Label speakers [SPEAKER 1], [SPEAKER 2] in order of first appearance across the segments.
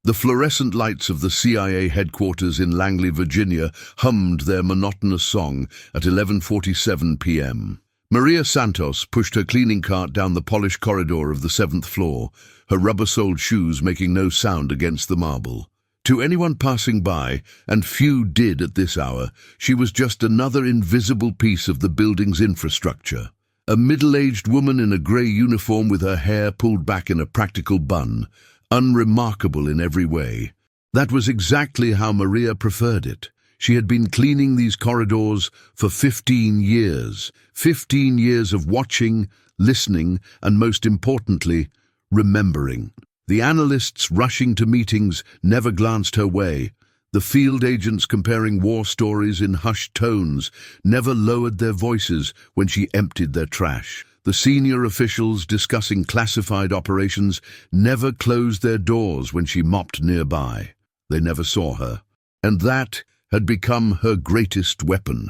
[SPEAKER 1] The fluorescent lights of the CIA headquarters in Langley, Virginia, hummed their monotonous song at 11:47 p.m. Maria Santos pushed her cleaning cart down the polished corridor of the 7th floor, her rubber-soled shoes making no sound against the marble. To anyone passing by, and few did at this hour, she was just another invisible piece of the building's infrastructure. A middle-aged woman in a grey uniform with her hair pulled back in a practical bun, unremarkable in every way. That was exactly how Maria preferred it. She had been cleaning these corridors for 15 years. 15 years of watching, listening, and most importantly, remembering. The analysts rushing to meetings never glanced her way. The field agents comparing war stories in hushed tones never lowered their voices when she emptied their trash. The senior officials discussing classified operations never closed their doors when she mopped nearby. They never saw her. And that had become her greatest weapon.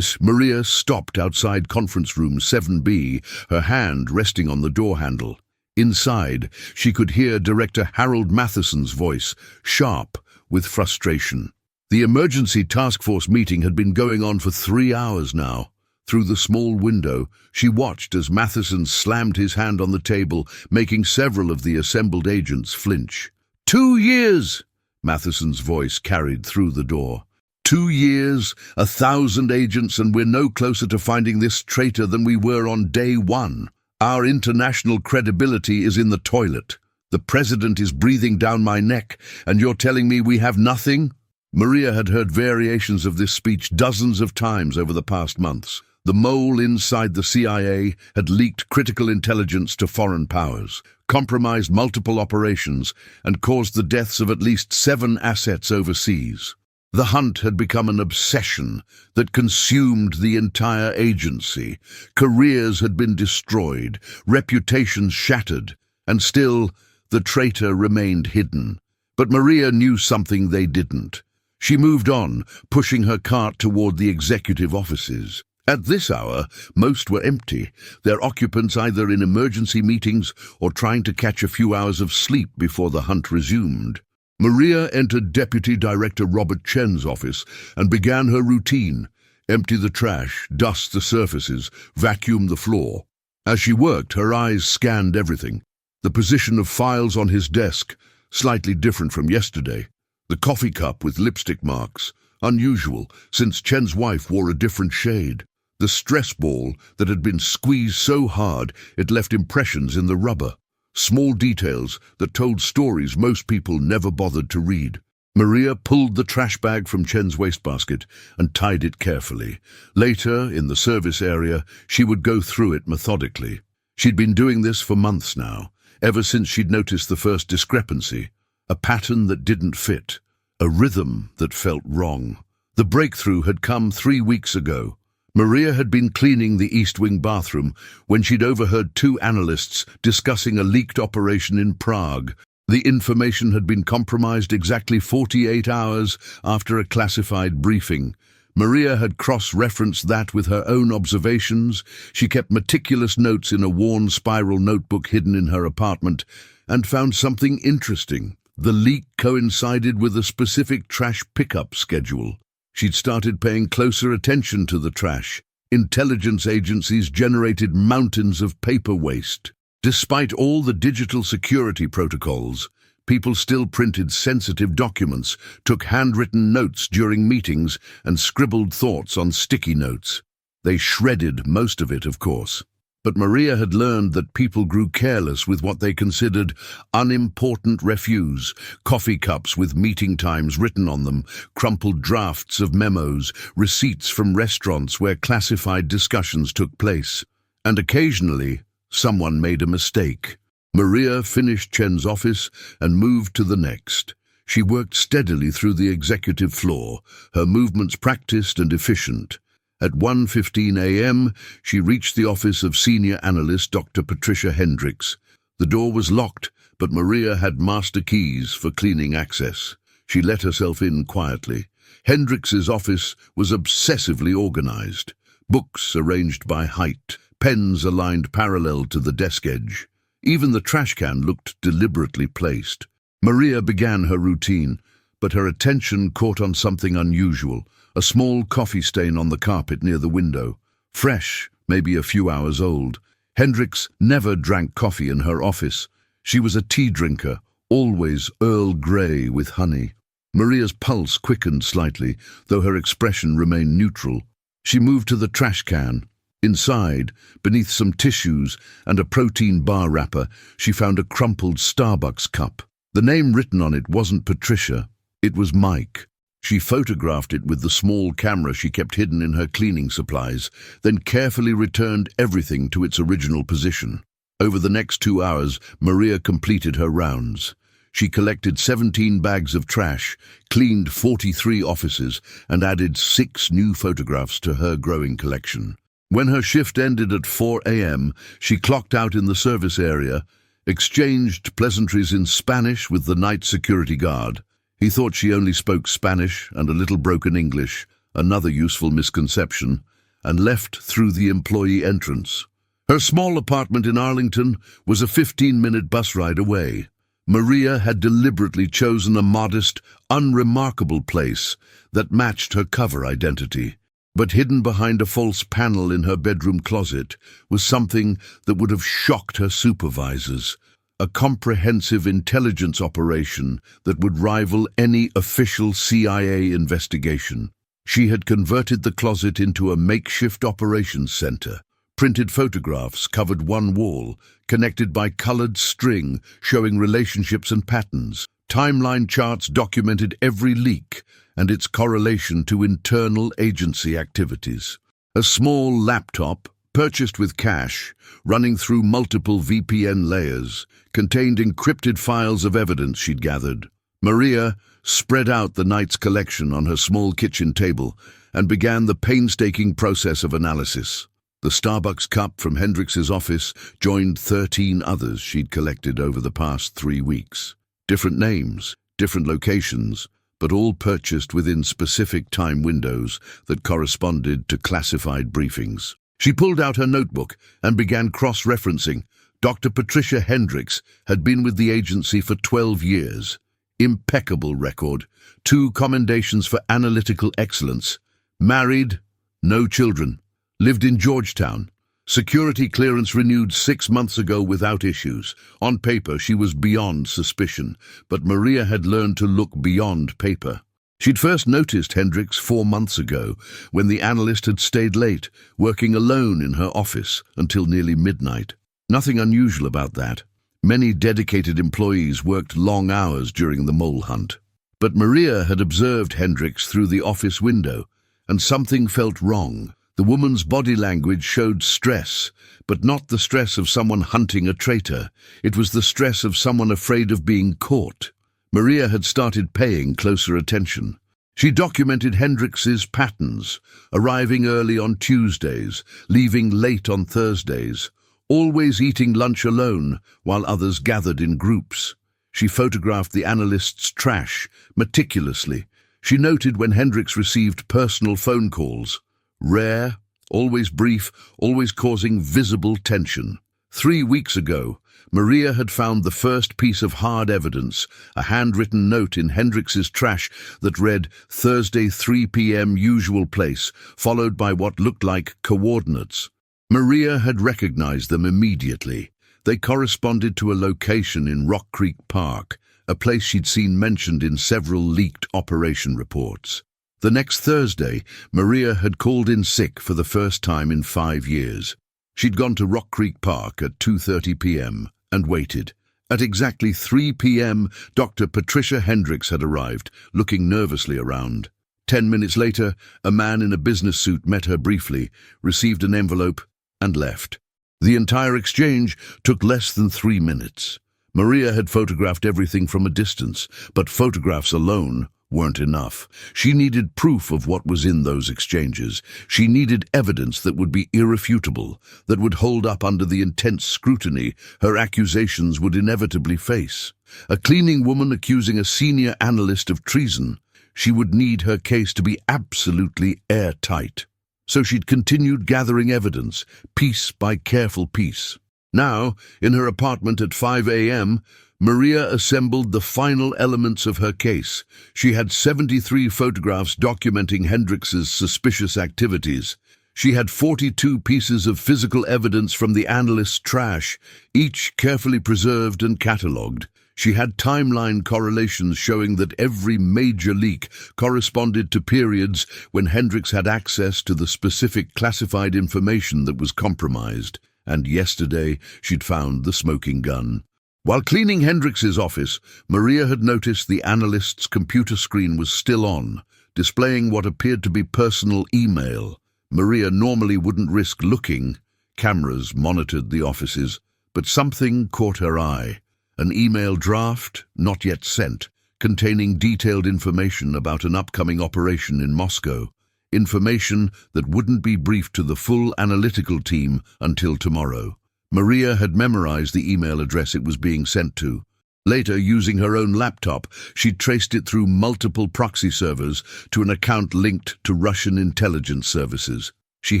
[SPEAKER 1] Maria stopped outside conference room 7B, her hand resting on the door handle. Inside, she could hear Director Harold Matheson's voice, sharp with frustration. The emergency task force meeting had been going on for 3 hours now. Through the small window, she watched as Matheson slammed his hand on the table, making several of the assembled agents flinch. 2 years! Matheson's voice carried through the door. 2 years, 1,000 agents, and we're no closer to finding this traitor than we were on day one. Our international credibility is in the toilet. The president is breathing down my neck, and you're telling me we have nothing? Maria had heard variations of this speech dozens of times over the past months. The mole inside the CIA had leaked critical intelligence to foreign powers, compromised multiple operations, and caused the deaths of at least 7 assets overseas. The hunt had become an obsession that consumed the entire agency. Careers had been destroyed, reputations shattered, and still the traitor remained hidden. But Maria knew something they didn't. She moved on, pushing her cart toward the executive offices. At this hour, most were empty, their occupants either in emergency meetings or trying to catch a few hours of sleep before the hunt resumed. Maria entered Deputy Director Robert Chen's office and began her routine: empty the trash, dust the surfaces, vacuum the floor. As she worked, her eyes scanned everything. The position of files on his desk, slightly different from yesterday. The coffee cup with lipstick marks, unusual since Chen's wife wore a different shade. The stress ball that had been squeezed so hard it left impressions in the rubber. Small details that told stories most people never bothered to read. Maria pulled the trash bag from Chen's wastebasket and tied it carefully. Later, in the service area, she would go through it methodically. She'd been doing this for months now, ever since she'd noticed the first discrepancy. A pattern that didn't fit. A rhythm that felt wrong. The breakthrough had come 3 weeks ago. Maria had been cleaning the East Wing bathroom when she'd overheard 2 analysts discussing a leaked operation in Prague. The information had been compromised exactly 48 hours after a classified briefing. Maria had cross-referenced that with her own observations. She kept meticulous notes in a worn spiral notebook hidden in her apartment and found something interesting. The leak coincided with a specific trash pickup schedule. She'd started paying closer attention to the trash. Intelligence agencies generated mountains of paper waste. Despite all the digital security protocols, people still printed sensitive documents, took handwritten notes during meetings, and scribbled thoughts on sticky notes. They shredded most of it, of course. But Maria had learned that people grew careless with what they considered unimportant refuse: coffee cups with meeting times written on them, crumpled drafts of memos, receipts from restaurants where classified discussions took place. And occasionally, someone made a mistake. Maria finished Chen's office and moved to the next. She worked steadily through the executive floor, her movements practiced and efficient. At 1:15 a.m., she reached the office of Senior Analyst Dr. Patricia Hendricks. The door was locked, but Maria had master keys for cleaning access. She let herself in quietly. Hendricks's office was obsessively organized. Books arranged by height, pens aligned parallel to the desk edge. Even the trash can looked deliberately placed. Maria began her routine, but her attention caught on something unusual, a small coffee stain on the carpet near the window. Fresh, maybe a few hours old. Hendricks never drank coffee in her office. She was a tea drinker, always Earl Grey with honey. Maria's pulse quickened slightly, though her expression remained neutral. She moved to the trash can. Inside, beneath some tissues and a protein bar wrapper, she found a crumpled Starbucks cup. The name written on it wasn't Patricia, it was Mike. She photographed it with the small camera she kept hidden in her cleaning supplies, then carefully returned everything to its original position. Over the next 2 hours, Maria completed her rounds. She collected 17 bags of trash, cleaned 43 offices, and added 6 new photographs to her growing collection. When her shift ended at 4 a.m., she clocked out in the service area, exchanged pleasantries in Spanish with the night security guard. He thought she only spoke Spanish and a little broken English, another useful misconception, and left through the employee entrance. Her small apartment in Arlington was a 15-minute bus ride away. Maria had deliberately chosen a modest, unremarkable place that matched her cover identity. But hidden behind a false panel in her bedroom closet was something that would have shocked her supervisors. A comprehensive intelligence operation that would rival any official CIA investigation. She had converted the closet into a makeshift operations center. Printed photographs covered one wall, connected by colored string showing relationships and patterns. Timeline charts documented every leak and its correlation to internal agency activities. A small laptop, purchased with cash, running through multiple VPN layers, contained encrypted files of evidence she'd gathered. Maria spread out the night's collection on her small kitchen table and began the painstaking process of analysis. The Starbucks cup from Hendricks's office joined 13 others she'd collected over the past 3 weeks. Different names, different locations, but all purchased within specific time windows that corresponded to classified briefings. She pulled out her notebook and began cross-referencing. Dr. Patricia Hendricks had been with the agency for 12 years. Impeccable record. 2 commendations for analytical excellence. Married, no children. Lived in Georgetown. Security clearance renewed 6 months ago without issues. On paper, she was beyond suspicion, but Maria had learned to look beyond paper. She'd first noticed Hendricks 4 months ago, when the analyst had stayed late, working alone in her office until nearly midnight. Nothing unusual about that. Many dedicated employees worked long hours during the mole hunt. But Maria had observed Hendricks through the office window, and something felt wrong. The woman's body language showed stress, but not the stress of someone hunting a traitor. It was the stress of someone afraid of being caught. Maria had started paying closer attention. She documented Hendricks's patterns, arriving early on Tuesdays, leaving late on Thursdays, always eating lunch alone while others gathered in groups. She photographed the analyst's trash meticulously. She noted when Hendricks received personal phone calls. Rare, always brief, always causing visible tension. 3 weeks ago, Maria had found the first piece of hard evidence, a handwritten note in Hendricks's trash that read Thursday 3 p.m. usual place, followed by what looked like coordinates. Maria had recognized them immediately. They corresponded to a location in Rock Creek Park, a place she'd seen mentioned in several leaked operation reports. The next Thursday, Maria had called in sick for the first time in 5 years. She'd gone to Rock Creek Park at 2:30 p.m. and waited. At exactly 3 p.m., Dr. Patricia Hendricks had arrived, looking nervously around. 10 minutes later, a man in a business suit met her briefly, received an envelope, and left. The entire exchange took less than 3 minutes. Maria had photographed everything from a distance, but photographs alone weren't enough. She needed proof of what was in those exchanges. She needed evidence that would be irrefutable, that would hold up under the intense scrutiny her accusations would inevitably face. A cleaning woman accusing a senior analyst of treason. She would need her case to be absolutely airtight. So she'd continued gathering evidence, piece by careful piece. Now, in her apartment at 5 a.m., Maria assembled the final elements of her case. She had 73 photographs documenting Hendrix's suspicious activities. She had 42 pieces of physical evidence from the analyst's trash, each carefully preserved and catalogued. She had timeline correlations showing that every major leak corresponded to periods when Hendrix had access to the specific classified information that was compromised. And yesterday, she'd found the smoking gun. While cleaning Hendrix's office, Maria had noticed the analyst's computer screen was still on, displaying what appeared to be personal email. Maria normally wouldn't risk looking. Cameras monitored the offices, but something caught her eye. An email draft, not yet sent, containing detailed information about an upcoming operation in Moscow. Information that wouldn't be briefed to the full analytical team until tomorrow. Maria had memorized the email address it was being sent to. Later, using her own laptop, she traced it through multiple proxy servers to an account linked to Russian intelligence services. She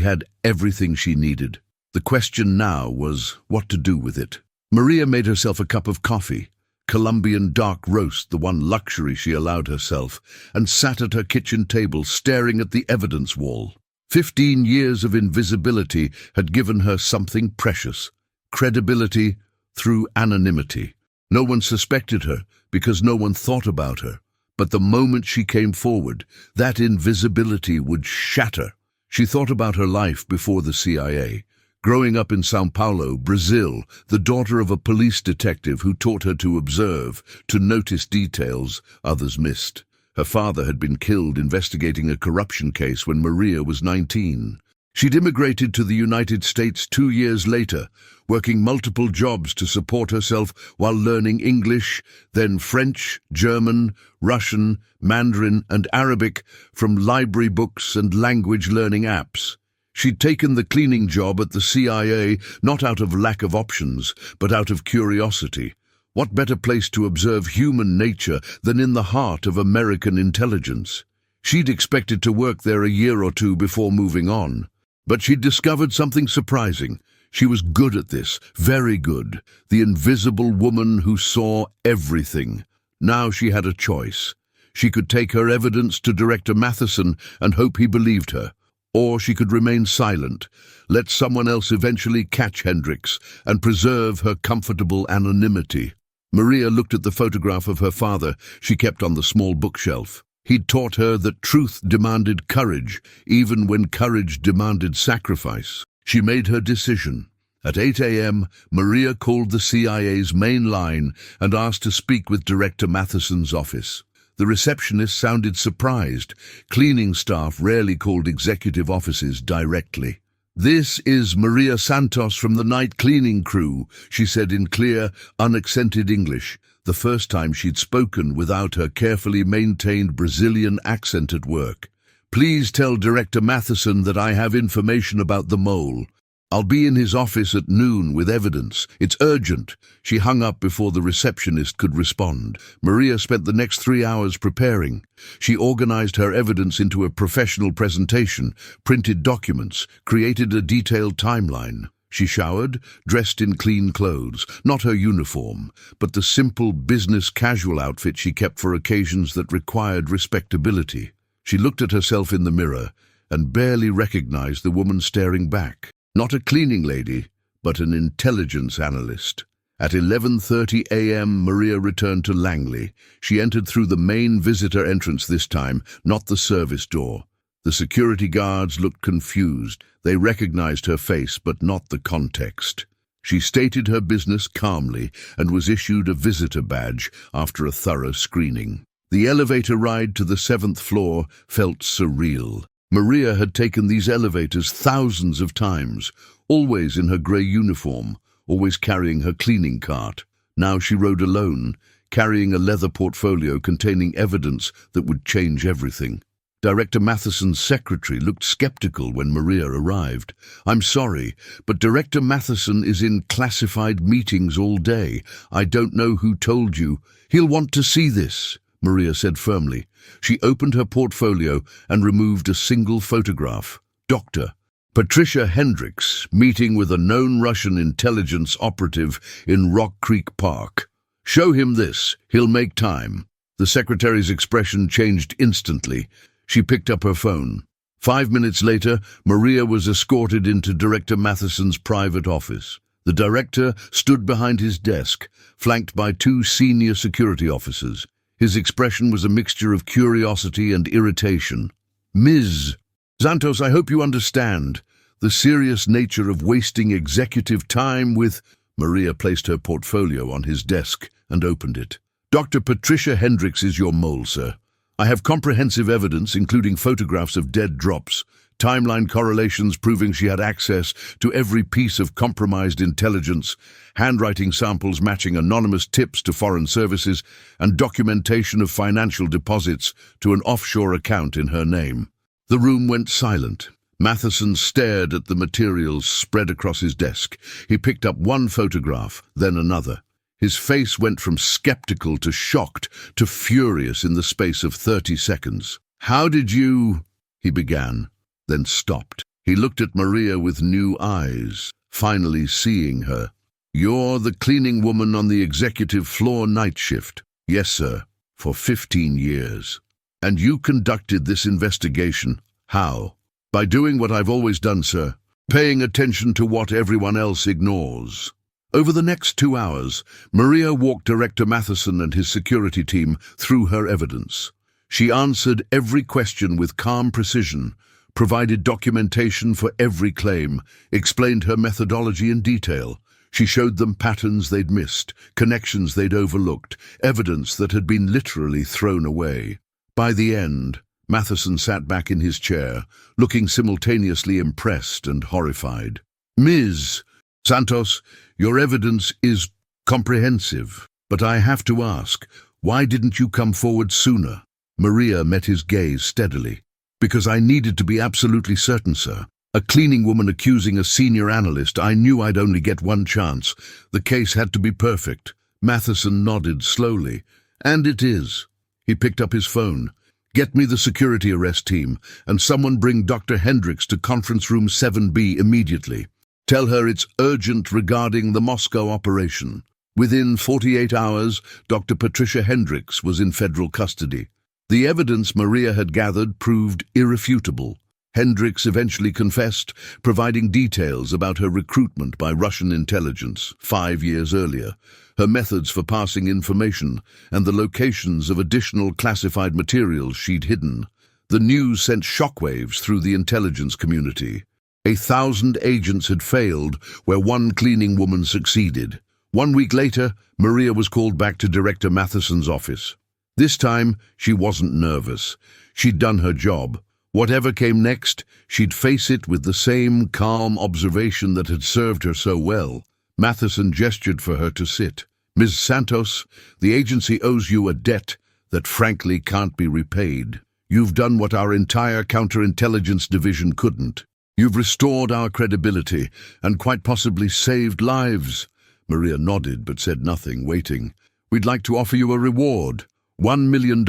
[SPEAKER 1] had everything she needed. The question now was what to do with it. Maria made herself a cup of coffee, Colombian dark roast, the one luxury she allowed herself, and sat at her kitchen table staring at the evidence wall. 15 years of invisibility had given her something precious, credibility through anonymity. No one suspected her because no one thought about her. But the moment she came forward, that invisibility would shatter. She thought about her life before the CIA. Growing up in São Paulo, Brazil, the daughter of a police detective who taught her to observe, to notice details others missed. Her father had been killed investigating a corruption case when Maria was 19. She'd immigrated to the United States 2 years later, working multiple jobs to support herself while learning English, then French, German, Russian, Mandarin, and Arabic from library books and language learning apps. She'd taken the cleaning job at the CIA not out of lack of options, but out of curiosity. What better place to observe human nature than in the heart of American intelligence? She'd expected to work there a year or two before moving on. But she'd discovered something surprising. She was good at this, very good. The invisible woman who saw everything. Now she had a choice. She could take her evidence to Director Matheson and hope he believed her. Or she could remain silent, let someone else eventually catch Hendrix and preserve her comfortable anonymity. Maria looked at the photograph of her father she kept on the small bookshelf. He'd taught her that truth demanded courage, even when courage demanded sacrifice. She made her decision. At 8 a.m., Maria called the CIA's main line and asked to speak with Director Matheson's office. The receptionist sounded surprised. Cleaning staff rarely called executive offices directly. "This is Maria Santos from the night cleaning crew," she said in clear, unaccented English, the first time she'd spoken without her carefully maintained Brazilian accent at work. "Please tell Director Matheson that I have information about the mole. I'll be in his office at noon with evidence. It's urgent." She hung up before the receptionist could respond. Maria spent the next 3 hours preparing. She organized her evidence into a professional presentation, printed documents, created a detailed timeline. She showered, dressed in clean clothes, not her uniform, but the simple business casual outfit she kept for occasions that required respectability. She looked at herself in the mirror and barely recognized the woman staring back. Not a cleaning lady, but an intelligence analyst. At 11:30 a.m., Maria returned to Langley. She entered through the main visitor entrance this time, not the service door. The security guards looked confused. They recognized her face, but not the context. She stated her business calmly and was issued a visitor badge after a thorough screening. The elevator ride to the 7th floor felt surreal. Maria had taken these elevators thousands of times, always in her grey uniform, always carrying her cleaning cart. Now she rode alone, carrying a leather portfolio containing evidence that would change everything. Director Matheson's secretary looked skeptical when Maria arrived. "I'm sorry, but Director Matheson is in classified meetings all day. I don't know who told you. He'll want to see this," Maria said firmly. She opened her portfolio and removed a single photograph. Dr. Patricia Hendrix meeting with a known Russian intelligence operative in Rock Creek Park. "Show him this. He'll make time." The secretary's expression changed instantly. She picked up her phone. 5 minutes later, Maria was escorted into Director Matheson's private office. The director stood behind his desk, flanked by 2 senior security officers. His expression was a mixture of curiosity and irritation. "Ms. Santos, I hope you understand the serious nature of wasting executive time with—" Maria placed her portfolio on his desk and opened it. "Dr. Patricia Hendricks is your mole, sir. I have comprehensive evidence, including photographs of dead drops, timeline correlations proving she had access to every piece of compromised intelligence, handwriting samples matching anonymous tips to foreign services, and documentation of financial deposits to an offshore account in her name." The room went silent. Matheson stared at the materials spread across his desk. He picked up one photograph, then another. His face went from skeptical to shocked to furious in the space of 30 seconds. "How did you—" he began, then stopped. He looked at Maria with new eyes, finally seeing her. "You're the cleaning woman on the executive floor night shift." "Yes, sir, for 15 years. "And you conducted this investigation. How?" "By doing what I've always done, sir, paying attention to what everyone else ignores." Over the next 2 hours, Maria walked Director Matheson and his security team through her evidence. She answered every question with calm precision, provided documentation for every claim, explained her methodology in detail. She showed them patterns they'd missed, connections they'd overlooked, evidence that had been literally thrown away. By the end, Matheson sat back in his chair, looking simultaneously impressed and horrified. "Ms. Santos, your evidence is comprehensive, but I have to ask, why didn't you come forward sooner?" Maria met his gaze steadily. "Because I needed to be absolutely certain, sir. A cleaning woman accusing a senior analyst, I knew I'd only get one chance. The case had to be perfect." Matheson nodded slowly. "And it is." He picked up his phone. "Get me the security arrest team, and someone bring Dr. Hendricks to conference room 7B immediately. Tell her it's urgent regarding the Moscow operation." Within 48 hours, Dr. Patricia Hendricks was in federal custody. The evidence Maria had gathered proved irrefutable. Hendricks eventually confessed, providing details about her recruitment by Russian intelligence 5 years earlier, her methods for passing information, and the locations of additional classified materials she'd hidden. The news sent shockwaves through the intelligence community. 1,000 agents had failed where one cleaning woman succeeded. 1 week later, Maria was called back to Director Matheson's office. This time, she wasn't nervous. She'd done her job. Whatever came next, she'd face it with the same calm observation that had served her so well. Matheson gestured for her to sit. "Ms. Santos, the agency owes you a debt that frankly can't be repaid. You've done what our entire counterintelligence division couldn't. You've restored our credibility and quite possibly saved lives." Maria nodded but said nothing, waiting. "We'd like to offer you a reward. $1 million,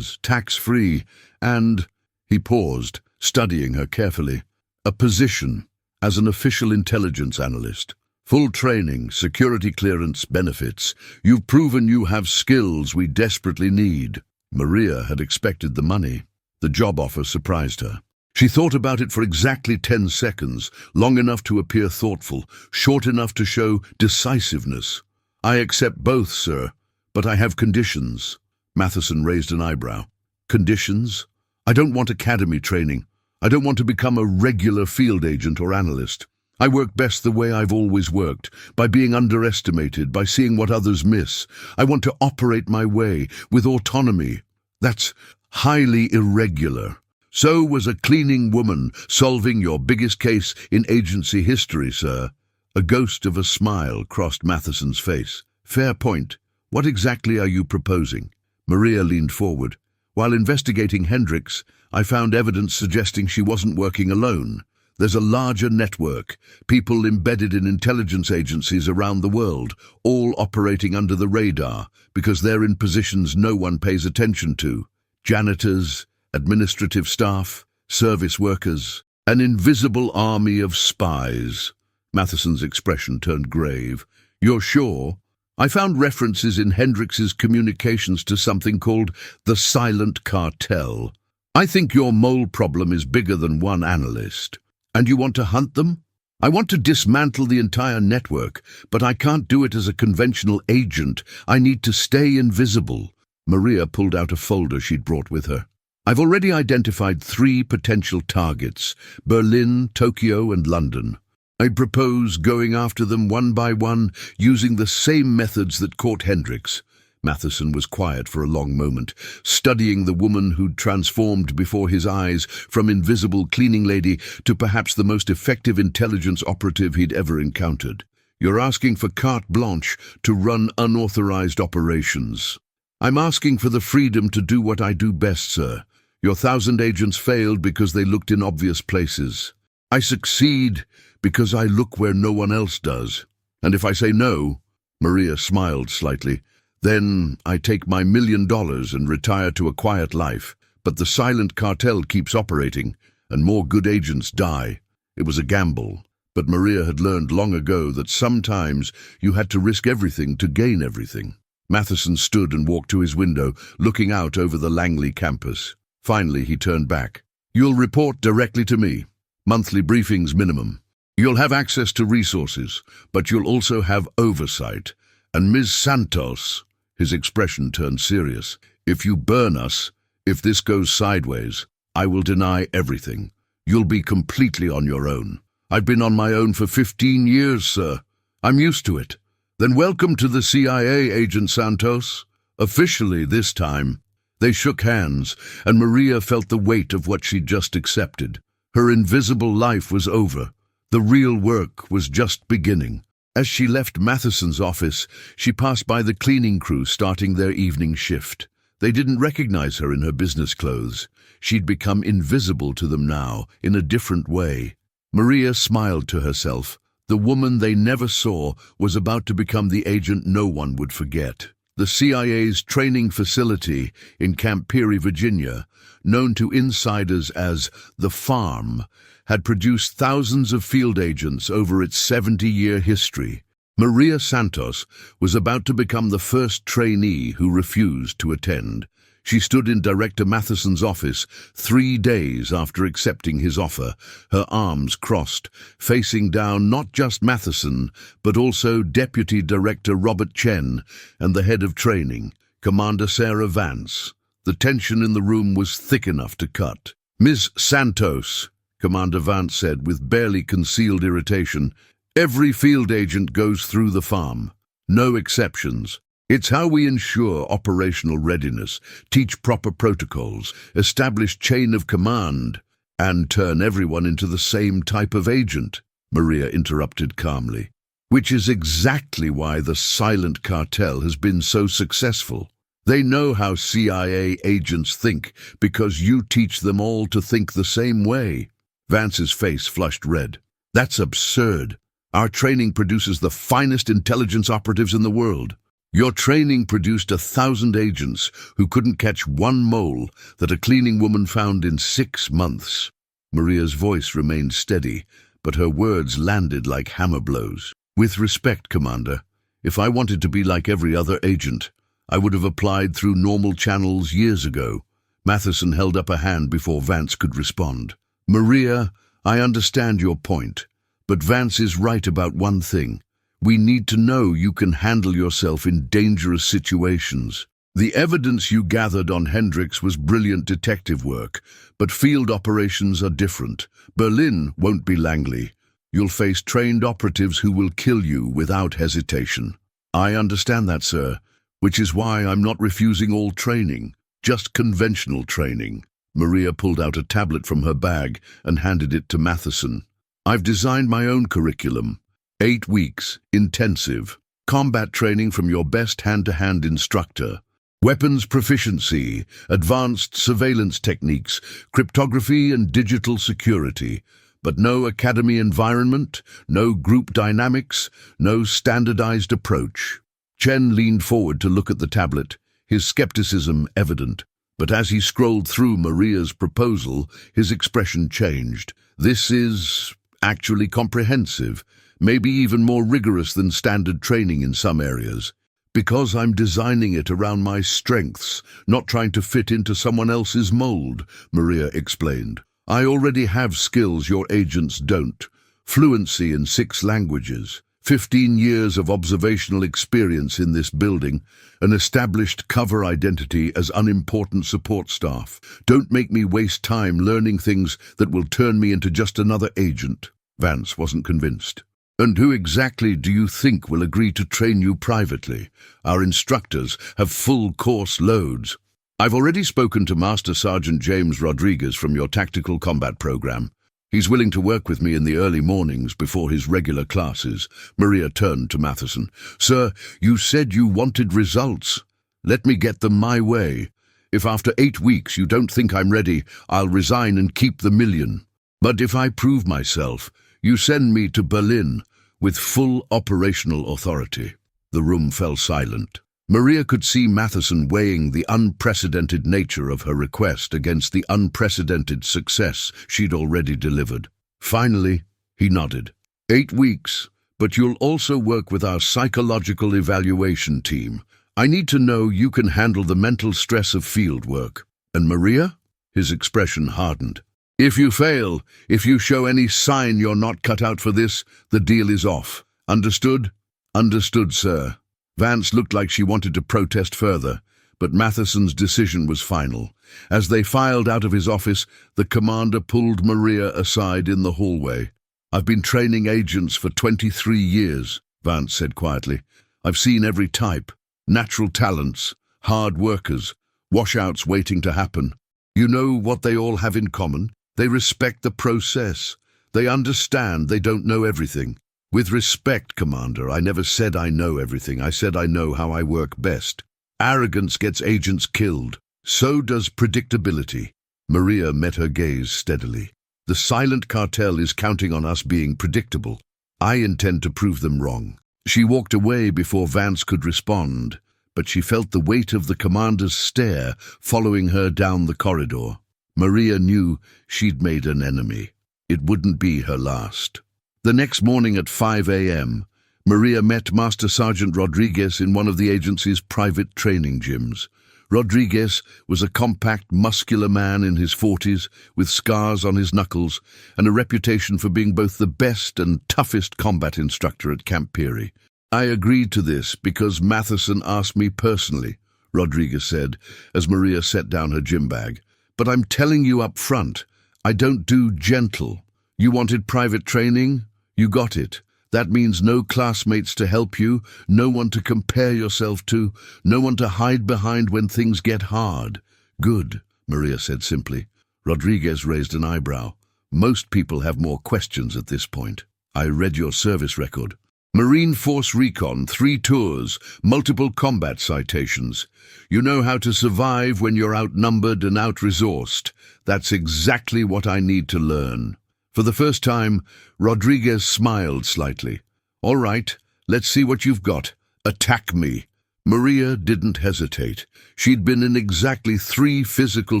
[SPEAKER 1] tax-free, and—" He paused, studying her carefully. "A position as an official intelligence analyst. Full training, security clearance, benefits. You've proven you have skills we desperately need." Maria had expected the money. The job offer surprised her. She thought about it for exactly 10 seconds, long enough to appear thoughtful, short enough to show decisiveness. "I accept both, sir, but I have conditions." Matheson raised an eyebrow. "Conditions? I don't want academy training. I don't want to become a regular field agent or analyst. I work best the way I've always worked, by being underestimated, by seeing what others miss. I want to operate my way, with autonomy. That's highly irregular. So was a cleaning woman solving your biggest case in agency history, sir." A ghost of a smile crossed Matheson's face. "Fair point. What exactly are you proposing?" Maria leaned forward. "While investigating Hendricks, I found evidence suggesting she wasn't working alone. There's a larger network, people embedded in intelligence agencies around the world, all operating under the radar because they're in positions no one pays attention to. Janitors, administrative staff, service workers, an invisible army of spies." Matheson's expression turned grave. "You're sure?" I found references in Hendrix's communications to something called the Silent Cartel. I think your mole problem is bigger than one analyst. And you want to hunt them? I want to dismantle the entire network, but I can't do it as a conventional agent. I need to stay invisible. Maria pulled out a folder she'd brought with her. I've already identified 3 potential targets: Berlin, Tokyo, and London. I propose going after them one by one, using the same methods that caught Hendrix. Matheson was quiet for a long moment, studying the woman who'd transformed before his eyes from invisible cleaning lady to perhaps the most effective intelligence operative he'd ever encountered. You're asking for carte blanche to run unauthorized operations. I'm asking for the freedom to do what I do best, sir. Your 1,000 agents failed because they looked in obvious places. I succeed because I look where no one else does. And if I say no, Maria smiled slightly, then I take my $1 million and retire to a quiet life. But the Silent Cartel keeps operating, and more good agents die. It was a gamble, but Maria had learned long ago that sometimes you had to risk everything to gain everything. Matheson stood and walked to his window, looking out over the Langley campus. Finally, he turned back. You'll report directly to me. Monthly briefings minimum. You'll have access to resources, but you'll also have oversight. And Ms. Santos, his expression turned serious, if you burn us, if this goes sideways, I will deny everything. You'll be completely on your own. I've been on my own for 15 years, sir. I'm used to it. Then welcome to the CIA, Agent Santos. Officially this time. They shook hands, and Maria felt the weight of what she'd just accepted. Her invisible life was over. The real work was just beginning. As she left Matheson's office, she passed by the cleaning crew starting their evening shift. They didn't recognize her in her business clothes. She'd become invisible to them now, in a different way. Maria smiled to herself. The woman they never saw was about to become the agent no one would forget. The CIA's training facility in Camp Peary, Virginia, known to insiders as the Farm, had produced thousands of field agents over its 70-year history. Maria Santos was about to become the first trainee who refused to attend. She stood in Director Matheson's office 3 days after accepting his offer, her arms crossed, facing down not just Matheson, but also Deputy Director Robert Chen and the head of training, Commander Sarah Vance. The tension in the room was thick enough to cut. Ms. Santos, Commander Vance said with barely concealed irritation, every field agent goes through the Farm. No exceptions. It's how we ensure operational readiness, teach proper protocols, establish chain of command, and turn everyone into the same type of agent, Maria interrupted calmly. Which is exactly why the Silent Cartel has been so successful. They know how CIA agents think because you teach them all to think the same way. Vance's face flushed red. That's absurd. Our training produces the finest intelligence operatives in the world. Your training produced 1,000 agents who couldn't catch one mole that a cleaning woman found in 6 months. Maria's voice remained steady, but her words landed like hammer blows. With respect, Commander, if I wanted to be like every other agent, I would have applied through normal channels years ago. Matheson held up a hand before Vance could respond. Maria, I understand your point, but Vance is right about one thing. We need to know you can handle yourself in dangerous situations. The evidence you gathered on Hendrix was brilliant detective work, but field operations are different. Berlin won't be Langley. You'll face trained operatives who will kill you without hesitation. I understand that, sir, which is why I'm not refusing all training, just conventional training. Maria pulled out a tablet from her bag and handed it to Matheson. I've designed my own curriculum. 8 weeks, intensive, combat training from your best hand-to-hand instructor, weapons proficiency, advanced surveillance techniques, cryptography and digital security, but no academy environment, no group dynamics, no standardized approach. Chen leaned forward to look at the tablet, his skepticism evident, but as he scrolled through Maria's proposal, his expression changed. This is actually comprehensive, maybe even more rigorous than standard training in some areas. Because I'm designing it around my strengths, not trying to fit into someone else's mold, Maria explained. I already have skills your agents don't. Fluency in 6 languages, 15 years of observational experience in this building, an established cover identity as unimportant support staff. Don't make me waste time learning things that will turn me into just another agent. Vance wasn't convinced. And who exactly do you think will agree to train you privately? Our instructors have full course loads. I've already spoken to Master Sergeant James Rodriguez from your tactical combat program. He's willing to work with me in the early mornings before his regular classes. Maria turned to Matheson. Sir, you said you wanted results. Let me get them my way. If after 8 weeks you don't think I'm ready, I'll resign and keep the million. But if I prove myself, you send me to Berlin with full operational authority. The room fell silent. Maria could see Matheson weighing the unprecedented nature of her request against the unprecedented success she'd already delivered. Finally, he nodded. 8 weeks, but you'll also work with our psychological evaluation team. I need to know you can handle the mental stress of field work. And Maria? His expression hardened. If you fail, if you show any sign you're not cut out for this, the deal is off. Understood? Understood, sir. Vance looked like she wanted to protest further, but Matheson's decision was final. As they filed out of his office, the commander pulled Maria aside in the hallway. I've been training agents for 23 years, Vance said quietly. I've seen every type. Natural talents, hard workers, washouts waiting to happen. You know what they all have in common? They respect the process. They understand they don't know everything. With respect, Commander, I never said I know everything. I said I know how I work best. Arrogance gets agents killed. So does predictability. Maria met her gaze steadily. The Silent Cartel is counting on us being predictable. I intend to prove them wrong. She walked away before Vance could respond, but she felt the weight of the commander's stare following her down the corridor. Maria knew she'd made an enemy. It wouldn't be her last. The next morning at 5 a.m., Maria met Master Sergeant Rodriguez in one of the agency's private training gyms. Rodriguez was a compact, muscular man in his 40s, with scars on his knuckles, and a reputation for being both the best and toughest combat instructor at Camp Peary. I agreed to this because Matheson asked me personally, Rodriguez said, as Maria set down her gym bag. But I'm telling you up front, I don't do gentle. You wanted private training? You got it. That means no classmates to help you, no one to compare yourself to, no one to hide behind when things get hard. Good, Maria said simply. Rodriguez raised an eyebrow. Most people have more questions at this point. I read your service record. Marine Force Recon, 3 tours, multiple combat citations. You know how to survive when you're outnumbered and out-resourced. That's exactly what I need to learn. For the first time, Rodriguez smiled slightly. All right, let's see what you've got. Attack me. Maria didn't hesitate. She'd been in exactly 3 physical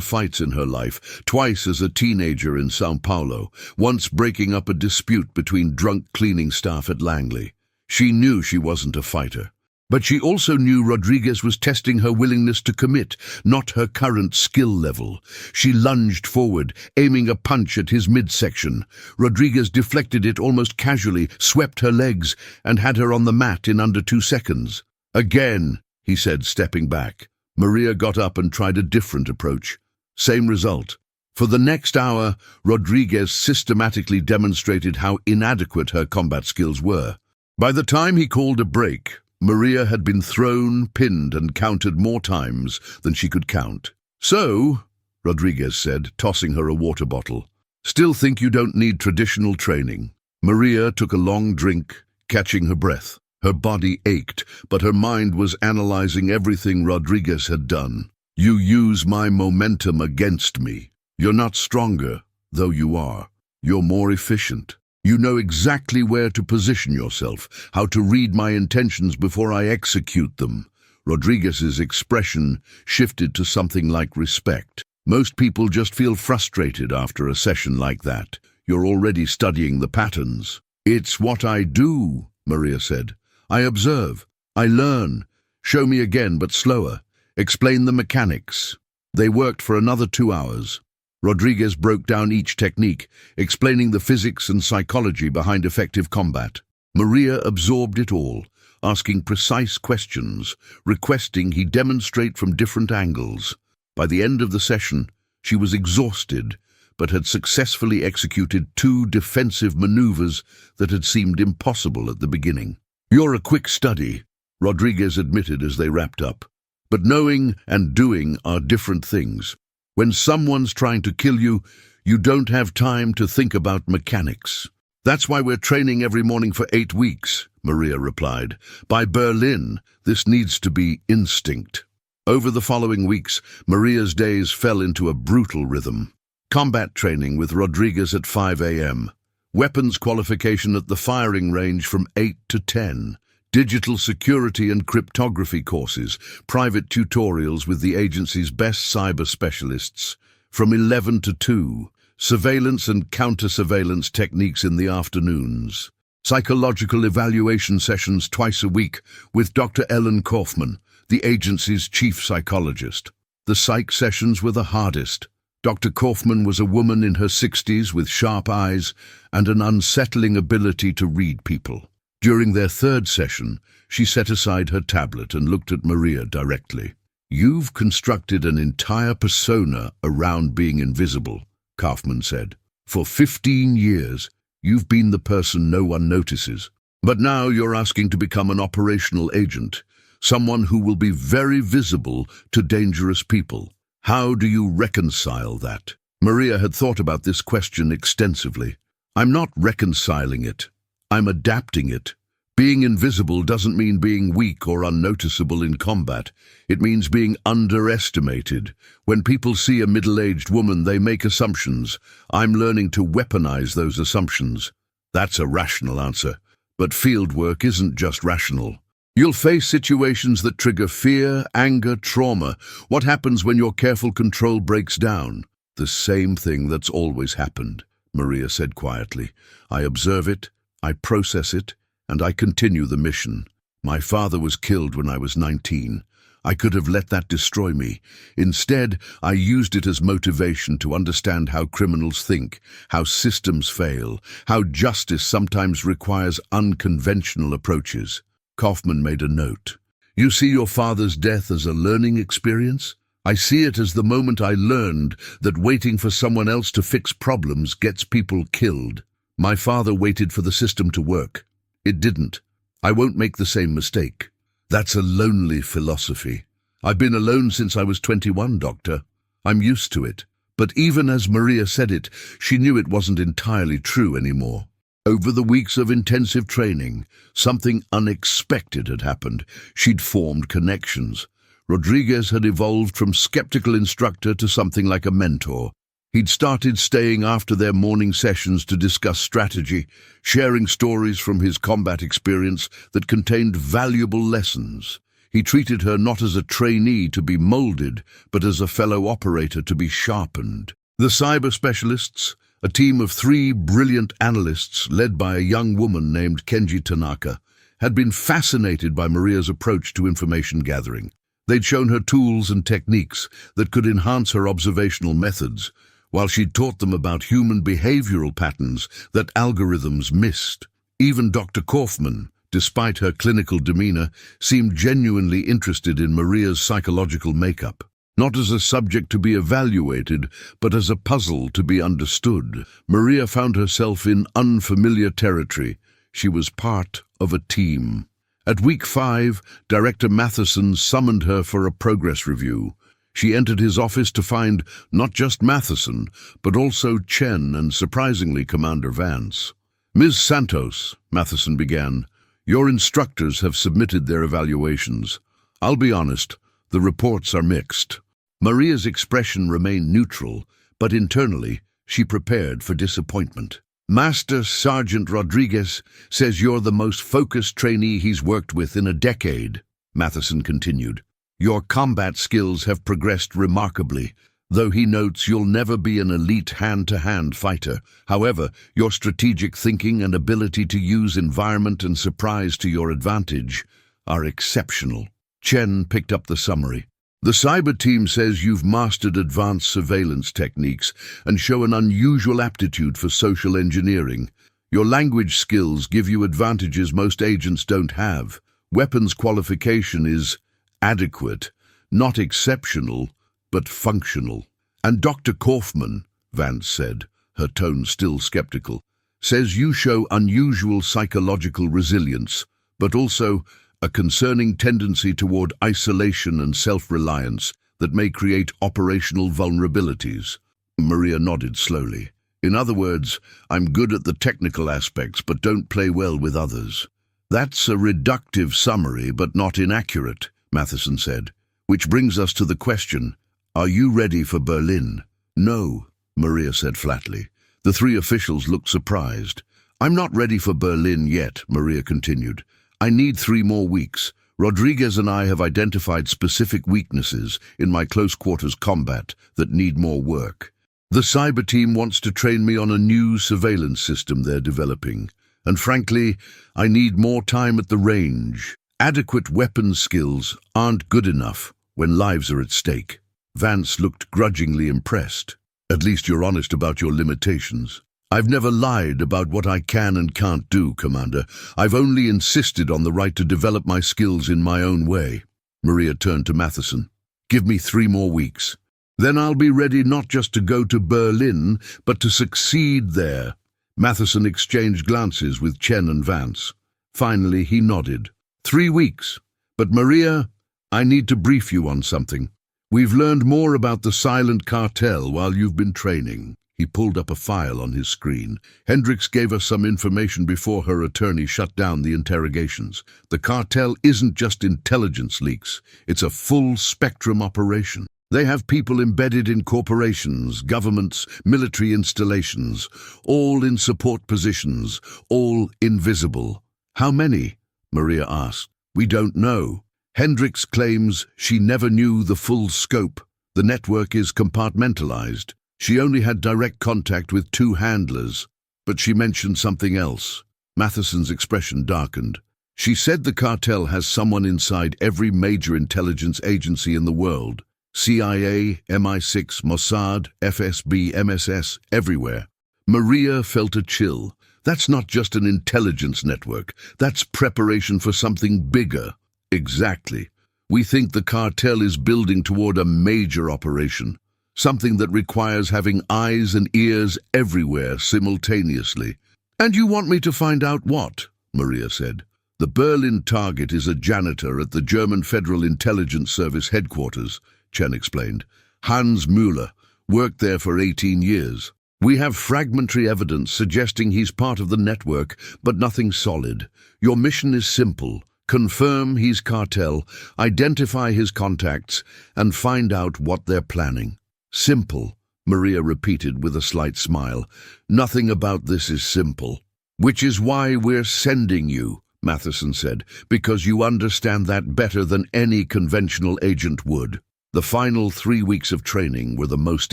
[SPEAKER 1] fights in her life, twice as a teenager in São Paulo, once breaking up a dispute between drunk cleaning staff at Langley. She knew she wasn't a fighter. But she also knew Rodriguez was testing her willingness to commit, not her current skill level. She lunged forward, aiming a punch at his midsection. Rodriguez deflected it almost casually, swept her legs, and had her on the mat in under 2 seconds. Again, he said, stepping back. Maria got up and tried a different approach. Same result. For the next hour, Rodriguez systematically demonstrated how inadequate her combat skills were. By the time he called a break, Maria had been thrown, pinned, and countered more times than she could count. So, Rodriguez said, tossing her a water bottle, still think you don't need traditional training? Maria took a long drink, catching her breath. Her body ached, but her mind was analyzing everything Rodriguez had done. You use my momentum against me. You're not stronger, though you are. You're more efficient. You know exactly where to position yourself, how to read my intentions before I execute them. Rodriguez's expression shifted to something like respect. Most people just feel frustrated after a session like that. You're already studying the patterns. It's what I do, Maria said. I observe. I learn. Show me again, but slower. Explain the mechanics. They worked for another 2 hours. Rodriguez broke down each technique, explaining the physics and psychology behind effective combat. Maria absorbed it all, asking precise questions, requesting he demonstrate from different angles. By the end of the session, she was exhausted, but had successfully executed 2 defensive maneuvers that had seemed impossible at the beginning. "You're a quick study," Rodriguez admitted as they wrapped up. "But knowing and doing are different things. When someone's trying to kill you, you don't have time to think about mechanics." "That's why we're training every morning for 8 weeks, Maria replied. "By Berlin, this needs to be instinct." Over the following weeks, Maria's days fell into a brutal rhythm. Combat training with Rodriguez at 5 a.m. Weapons qualification at the firing range from 8 to 10. Digital security and cryptography courses, private tutorials with the agency's best cyber specialists from 11 to 2. Surveillance and counter-surveillance techniques in the afternoons. Psychological evaluation sessions twice a week with Dr. Ellen Kaufman, the agency's chief psychologist. The psych sessions were the hardest. Dr. Kaufman was a woman in her 60s with sharp eyes and an unsettling ability to read people. During their 3rd session, she set aside her tablet and looked at Maria directly. "You've constructed an entire persona around being invisible," Kaufman said. "For 15 years, you've been the person no one notices. But now you're asking to become an operational agent, someone who will be very visible to dangerous people. How do you reconcile that?" Maria had thought about this question extensively. "I'm not reconciling it. I'm adapting it. Being invisible doesn't mean being weak or unnoticeable in combat. It means being underestimated. When people see a middle-aged woman, they make assumptions. I'm learning to weaponize those assumptions." That's a rational answer. But field work isn't just rational. You'll face situations that trigger fear, anger, trauma. What happens when your careful control breaks down? "The same thing that's always happened," Maria said quietly. "I observe it, I process it, and I continue the mission. My father was killed when I was 19. I could have let that destroy me. Instead, I used it as motivation to understand how criminals think, how systems fail, how justice sometimes requires unconventional approaches." Kaufman made a note. "You see your father's death as a learning experience? I see it as the moment I learned that waiting for someone else to fix problems gets people killed. My father waited for the system to work. It didn't. I won't make the same mistake." "That's a lonely philosophy. I've been alone since I was 21, Doctor. I'm used to it." But even as Maria said it, she knew it wasn't entirely true anymore. Over the weeks of intensive training, something unexpected had happened. She'd formed connections. Rodriguez had evolved from skeptical instructor to something like a mentor. He'd started staying after their morning sessions to discuss strategy, sharing stories from his combat experience that contained valuable lessons. He treated her not as a trainee to be molded, but as a fellow operator to be sharpened. The cyber specialists, a team of 3 brilliant analysts led by a young woman named Kenji Tanaka, had been fascinated by Maria's approach to information gathering. They'd shown her tools and techniques that could enhance her observational methods, while she'd taught them about human behavioral patterns that algorithms missed. Even Dr. Kaufman, despite her clinical demeanor, seemed genuinely interested in Maria's psychological makeup. Not as a subject to be evaluated, but as a puzzle to be understood. Maria found herself in unfamiliar territory. She was part of a team. At week 5, Director Matheson summoned her for a progress review. She entered his office to find not just Matheson, but also Chen and, surprisingly, Commander Vance. "Ms. Santos," Matheson began, "your instructors have submitted their evaluations. I'll be honest, the reports are mixed." Maria's expression remained neutral, but internally she prepared for disappointment. "Master Sergeant Rodriguez says you're the most focused trainee he's worked with in a decade," Matheson continued. "Your combat skills have progressed remarkably, though he notes you'll never be an elite hand-to-hand fighter. However, your strategic thinking and ability to use environment and surprise to your advantage are exceptional." Chen picked up the summary. The cyber team says you've mastered advanced surveillance techniques and show an unusual aptitude for social engineering. Your language skills give you advantages most agents don't have. Weapons qualification is adequate, not exceptional, but functional. And Dr. Kaufman, Vance said, her tone still skeptical, says you show unusual psychological resilience, but also a concerning tendency toward isolation and self-reliance that may create operational vulnerabilities. Maria nodded slowly. In other words, I'm good at the technical aspects but don't play well with others. That's a reductive summary but not inaccurate, Matheson said. Which brings us to the question, are you ready for Berlin? No, Maria said flatly. The three officials looked surprised. I'm not ready for Berlin yet, Maria continued. I need 3 more weeks. Rodriguez and I have identified specific weaknesses in my close-quarters combat that need more work. The cyber team wants to train me on a new surveillance system they're developing, and frankly, I need more time at the range. Adequate weapons skills aren't good enough when lives are at stake. Vance looked grudgingly impressed. At least you're honest about your limitations. I've never lied about what I can and can't do, Commander. I've only insisted on the right to develop my skills in my own way. Maria turned to Matheson. Give me 3 more weeks. Then I'll be ready not just to go to Berlin, but to succeed there. Matheson exchanged glances with Chen and Vance. Finally, he nodded. 3 weeks. But Maria, I need to brief you on something. We've learned more about the Silent Cartel while you've been training. He pulled up a file on his screen. Hendricks gave us some information before her attorney shut down the interrogations. The cartel isn't just intelligence leaks. It's a full-spectrum operation. They have people embedded in corporations, governments, military installations, all in support positions, all invisible. How many? Maria asked. We don't know. Hendricks claims she never knew the full scope. The network is compartmentalized. She only had direct contact with 2 handlers, but she mentioned something else. Matheson's expression darkened. She said the cartel has someone inside every major intelligence agency in the world. CIA, MI6, Mossad, FSB, MSS, everywhere. Maria felt a chill. That's not just an intelligence network. That's preparation for something bigger. Exactly. We think the cartel is building toward a major operation. Something that requires having eyes and ears everywhere simultaneously. And you want me to find out what? Maria said. The Berlin target is a janitor at the German Federal Intelligence Service headquarters, Chen explained. Hans Müller worked there for 18 years. We have fragmentary evidence suggesting he's part of the network, but nothing solid. Your mission is simple. Confirm he's cartel, identify his contacts, and find out what they're planning. Simple, Maria repeated with a slight smile. Nothing about this is simple. Which is why we're sending you, Matheson said, because you understand that better than any conventional agent would. The final 3 weeks of training were the most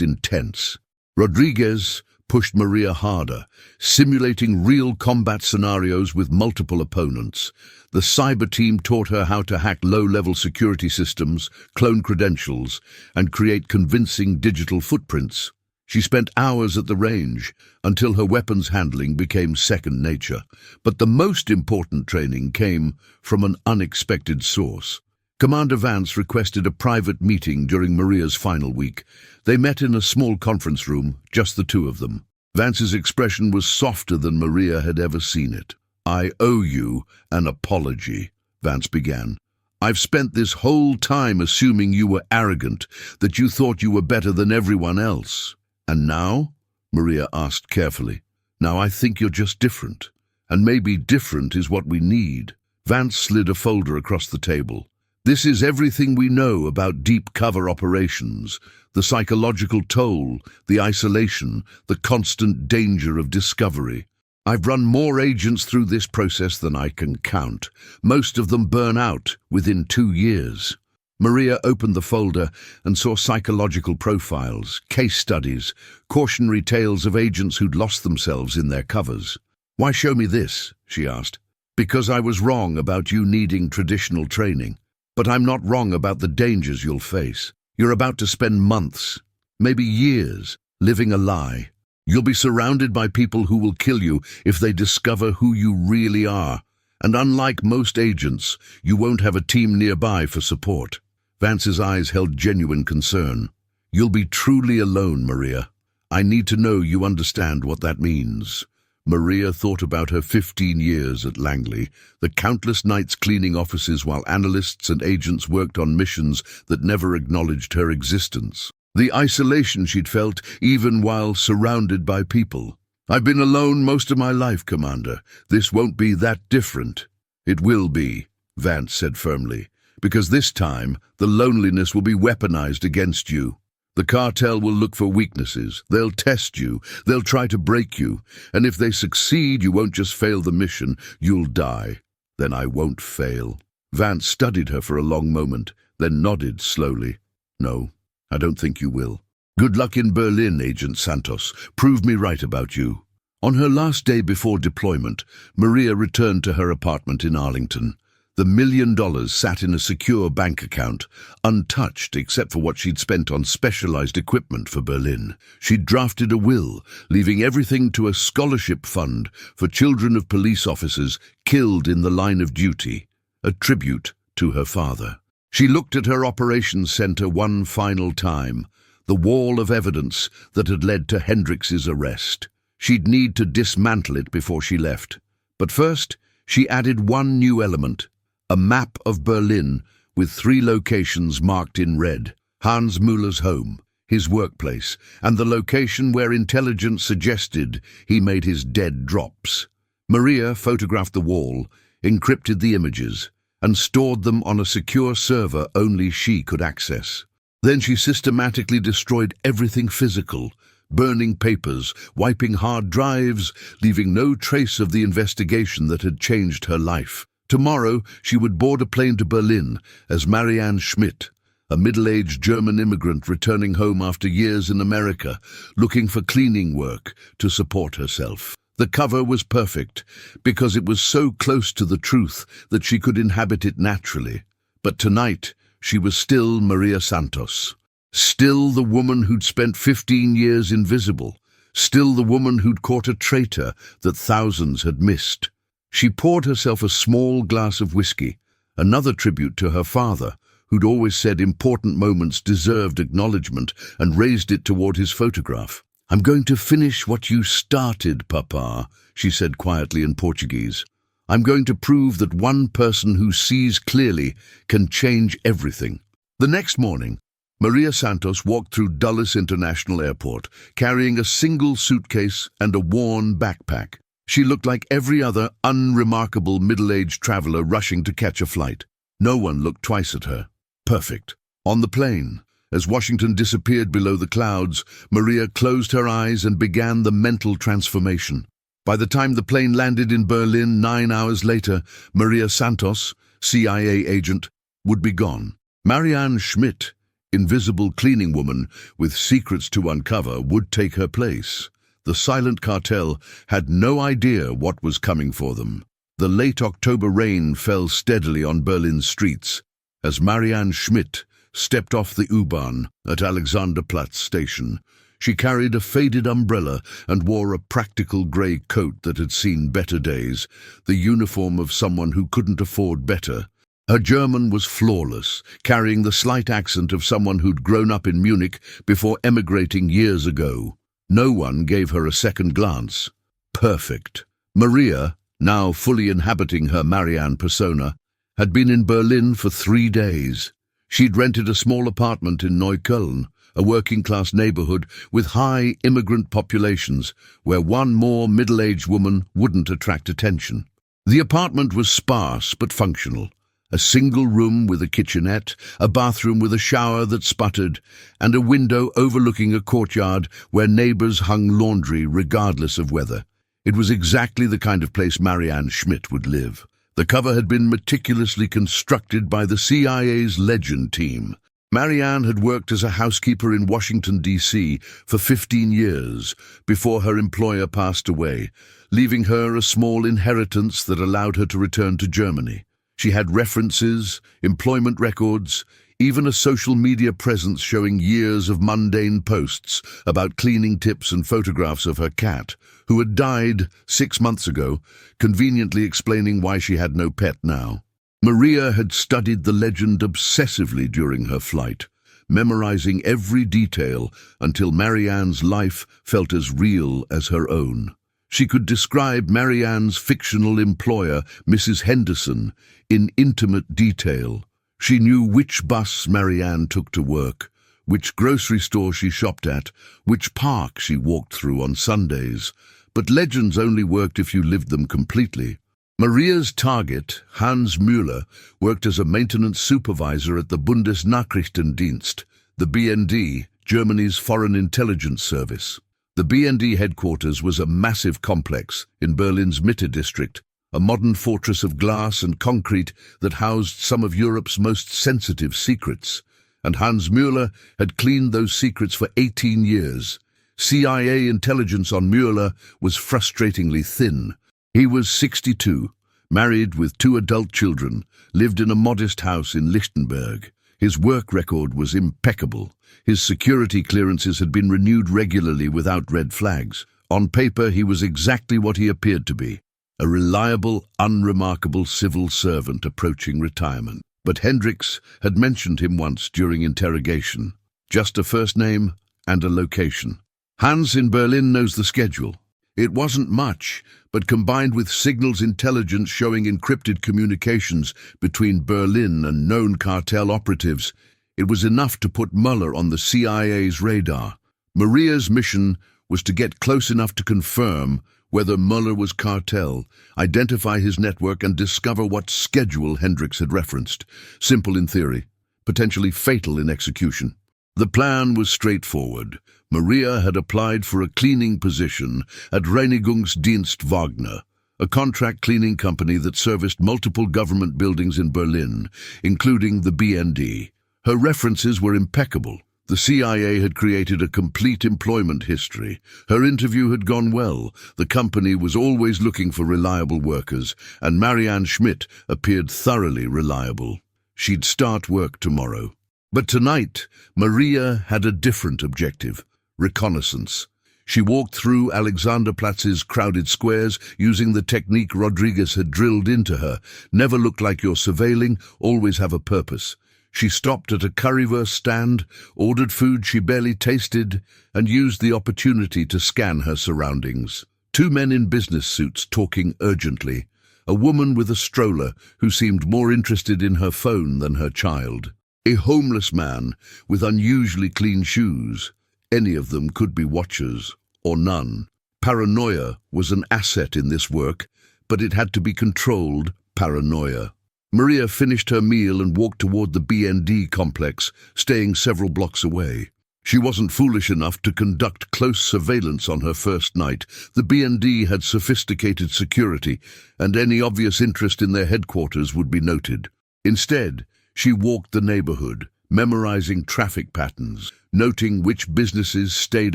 [SPEAKER 1] intense. Rodriguez pushed Maria harder, simulating real combat scenarios with multiple opponents. The cyber team taught her how to hack low-level security systems, clone credentials, and create convincing digital footprints. She spent hours at the range until her weapons handling became second nature. But the most important training came from an unexpected source. Commander Vance requested a private meeting during Maria's final week. They met in a small conference room, just the 2 of them. Vance's expression was softer than Maria had ever seen it. I owe you an apology, Vance began. I've spent this whole time assuming you were arrogant, that you thought you were better than everyone else. And now? Maria asked carefully. Now I think you're just different. And maybe different is what we need. Vance slid a folder across the table. This is everything we know about deep cover operations, the psychological toll, the isolation, the constant danger of discovery. I've run more agents through this process than I can count. Most of them burn out within 2 years. Maria opened the folder and saw psychological profiles, case studies, cautionary tales of agents who'd lost themselves in their covers. Why show me this? She asked. Because I was wrong about you needing traditional training. But I'm not wrong about the dangers you'll face. You're about to spend months, maybe years, living a lie. You'll be surrounded by people who will kill you if they discover who you really are. And unlike most agents, you won't have a team nearby for support. Vance's eyes held genuine concern. You'll be truly alone, Maria. I need to know you understand what that means. Maria thought about her 15 years at Langley, the countless nights cleaning offices while analysts and agents worked on missions that never acknowledged her existence. The isolation she'd felt even while surrounded by people. I've been alone most of my life, Commander. This won't be that different. It will be, Vance said firmly, because this time the loneliness will be weaponized against you. The cartel will look for weaknesses. They'll test you. They'll try to break you. And if they succeed, you won't just fail the mission, you'll die. Then I won't fail. Vance studied her for a long moment, then nodded slowly. No, I don't think you will. Good luck in Berlin, Agent Santos. Prove me right about you. On her last day before deployment, Maria returned to her apartment in Arlington. The $1 million sat in a secure bank account, untouched except for what she'd spent on specialized equipment for Berlin. She'd drafted a will, leaving everything to a scholarship fund for children of police officers killed in the line of duty, a tribute to her father. She looked at her operations center one final time, the wall of evidence that had led to Hendrix's arrest. She'd need to dismantle it before she left. But first, she added one new element. A map of Berlin with 3 locations marked in red. Hans Müller's home, his workplace, and the location where intelligence suggested he made his dead drops. Maria photographed the wall, encrypted the images, and stored them on a secure server only she could access. Then she systematically destroyed everything physical, burning papers, wiping hard drives, leaving no trace of the investigation that had changed her life. Tomorrow, she would board a plane to Berlin as Marianne Schmidt, a middle-aged German immigrant returning home after years in America, looking for cleaning work to support herself. The cover was perfect, because it was so close to the truth that she could inhabit it naturally. But tonight, she was still Maria Santos. Still the woman who'd spent 15 years invisible. Still the woman who'd caught a traitor that thousands had missed. She poured herself a small glass of whiskey, another tribute to her father, who'd always said important moments deserved acknowledgement, and raised it toward his photograph. "I'm going to finish what you started, Papa," she said quietly in Portuguese. "I'm going to prove that one person who sees clearly can change everything." The next morning, Maria Santos walked through Dulles International Airport, carrying a single suitcase and a worn backpack. She looked like every other unremarkable middle-aged traveler rushing to catch a flight. No one looked twice at her. Perfect. On the plane, as Washington disappeared below the clouds, Maria closed her eyes and began the mental transformation. By the time the plane landed in Berlin 9 hours later, Maria Santos, CIA agent, would be gone. Marianne Schmidt, invisible cleaning woman with secrets to uncover, would take her place. The Silent Cartel had no idea what was coming for them. The late October rain fell steadily on Berlin's streets as Marianne Schmidt stepped off the U-Bahn at Alexanderplatz station. She carried a faded umbrella and wore a practical grey coat that had seen better days, the uniform of someone who couldn't afford better. Her German was flawless, carrying the slight accent of someone who'd grown up in Munich before emigrating years ago. No one gave her a second glance. Perfect. Maria, now fully inhabiting her Marianne persona, had been in Berlin for 3 days. She'd rented a small apartment in Neukölln, a working-class neighborhood with high immigrant populations, where one more middle-aged woman wouldn't attract attention. The apartment was sparse but functional. A single room with a kitchenette, a bathroom with a shower that sputtered, and a window overlooking a courtyard where neighbors hung laundry regardless of weather. It was exactly the kind of place Marianne Schmidt would live. The cover had been meticulously constructed by the CIA's Legend team. Marianne had worked as a housekeeper in Washington, D.C. for 15 years before her employer passed away, leaving her a small inheritance that allowed her to return to Germany. She had references, employment records, even a social media presence showing years of mundane posts about cleaning tips and photographs of her cat, who had died 6 months ago, conveniently explaining why she had no pet now. Maria had studied the legend obsessively during her flight, memorizing every detail until Marianne's life felt as real as her own. She could describe Marianne's fictional employer, Mrs. Henderson, in intimate detail. She knew which bus Marianne took to work, which grocery store she shopped at, which park she walked through on Sundays. But legends only worked if you lived them completely. Maria's target, Hans Müller, worked as a maintenance supervisor at the Bundesnachrichtendienst, the BND, Germany's foreign intelligence service. The BND headquarters was a massive complex in Berlin's Mitte district, a modern fortress of glass and concrete that housed some of Europe's most sensitive secrets. And Hans Müller had cleaned those secrets for 18 years. CIA intelligence on Müller was frustratingly thin. He was 62, married with 2 adult children, lived in a modest house in Lichtenberg. His work record was impeccable. His security clearances had been renewed regularly without red flags. On paper, he was exactly what he appeared to be, a reliable, unremarkable civil servant approaching retirement. But Hendricks had mentioned him once during interrogation. Just a first name and a location. Hans in Berlin knows the schedule. It wasn't much, but combined with signals intelligence showing encrypted communications between Berlin and known cartel operatives, it was enough to put Mueller on the CIA's radar. Maria's mission was to get close enough to confirm whether Mueller was cartel, identify his network, and discover what schedule Hendricks had referenced. Simple in theory, potentially fatal in execution. The plan was straightforward. Maria had applied for a cleaning position at Reinigungsdienst Wagner, a contract cleaning company that serviced multiple government buildings in Berlin, including the BND. Her references were impeccable. The CIA had created a complete employment history. Her interview had gone well. The company was always looking for reliable workers, and Marianne Schmidt appeared thoroughly reliable. She'd start work tomorrow. But tonight, Maria had a different objective: reconnaissance. She walked through Alexanderplatz's crowded squares using the technique Rodriguez had drilled into her. Never look like you're surveilling, always have a purpose. She stopped at a currywurst stand, ordered food she barely tasted, and used the opportunity to scan her surroundings. 2 men in business suits talking urgently. A woman with a stroller who seemed more interested in her phone than her child. A homeless man with unusually clean shoes. Any of them could be watchers, or none. Paranoia was an asset in this work, but it had to be controlled paranoia. Maria finished her meal and walked toward the BND complex, staying several blocks away. She wasn't foolish enough to conduct close surveillance on her first night. The BND had sophisticated security, and any obvious interest in their headquarters would be noted. Instead, she walked the neighborhood, memorizing traffic patterns, noting which businesses stayed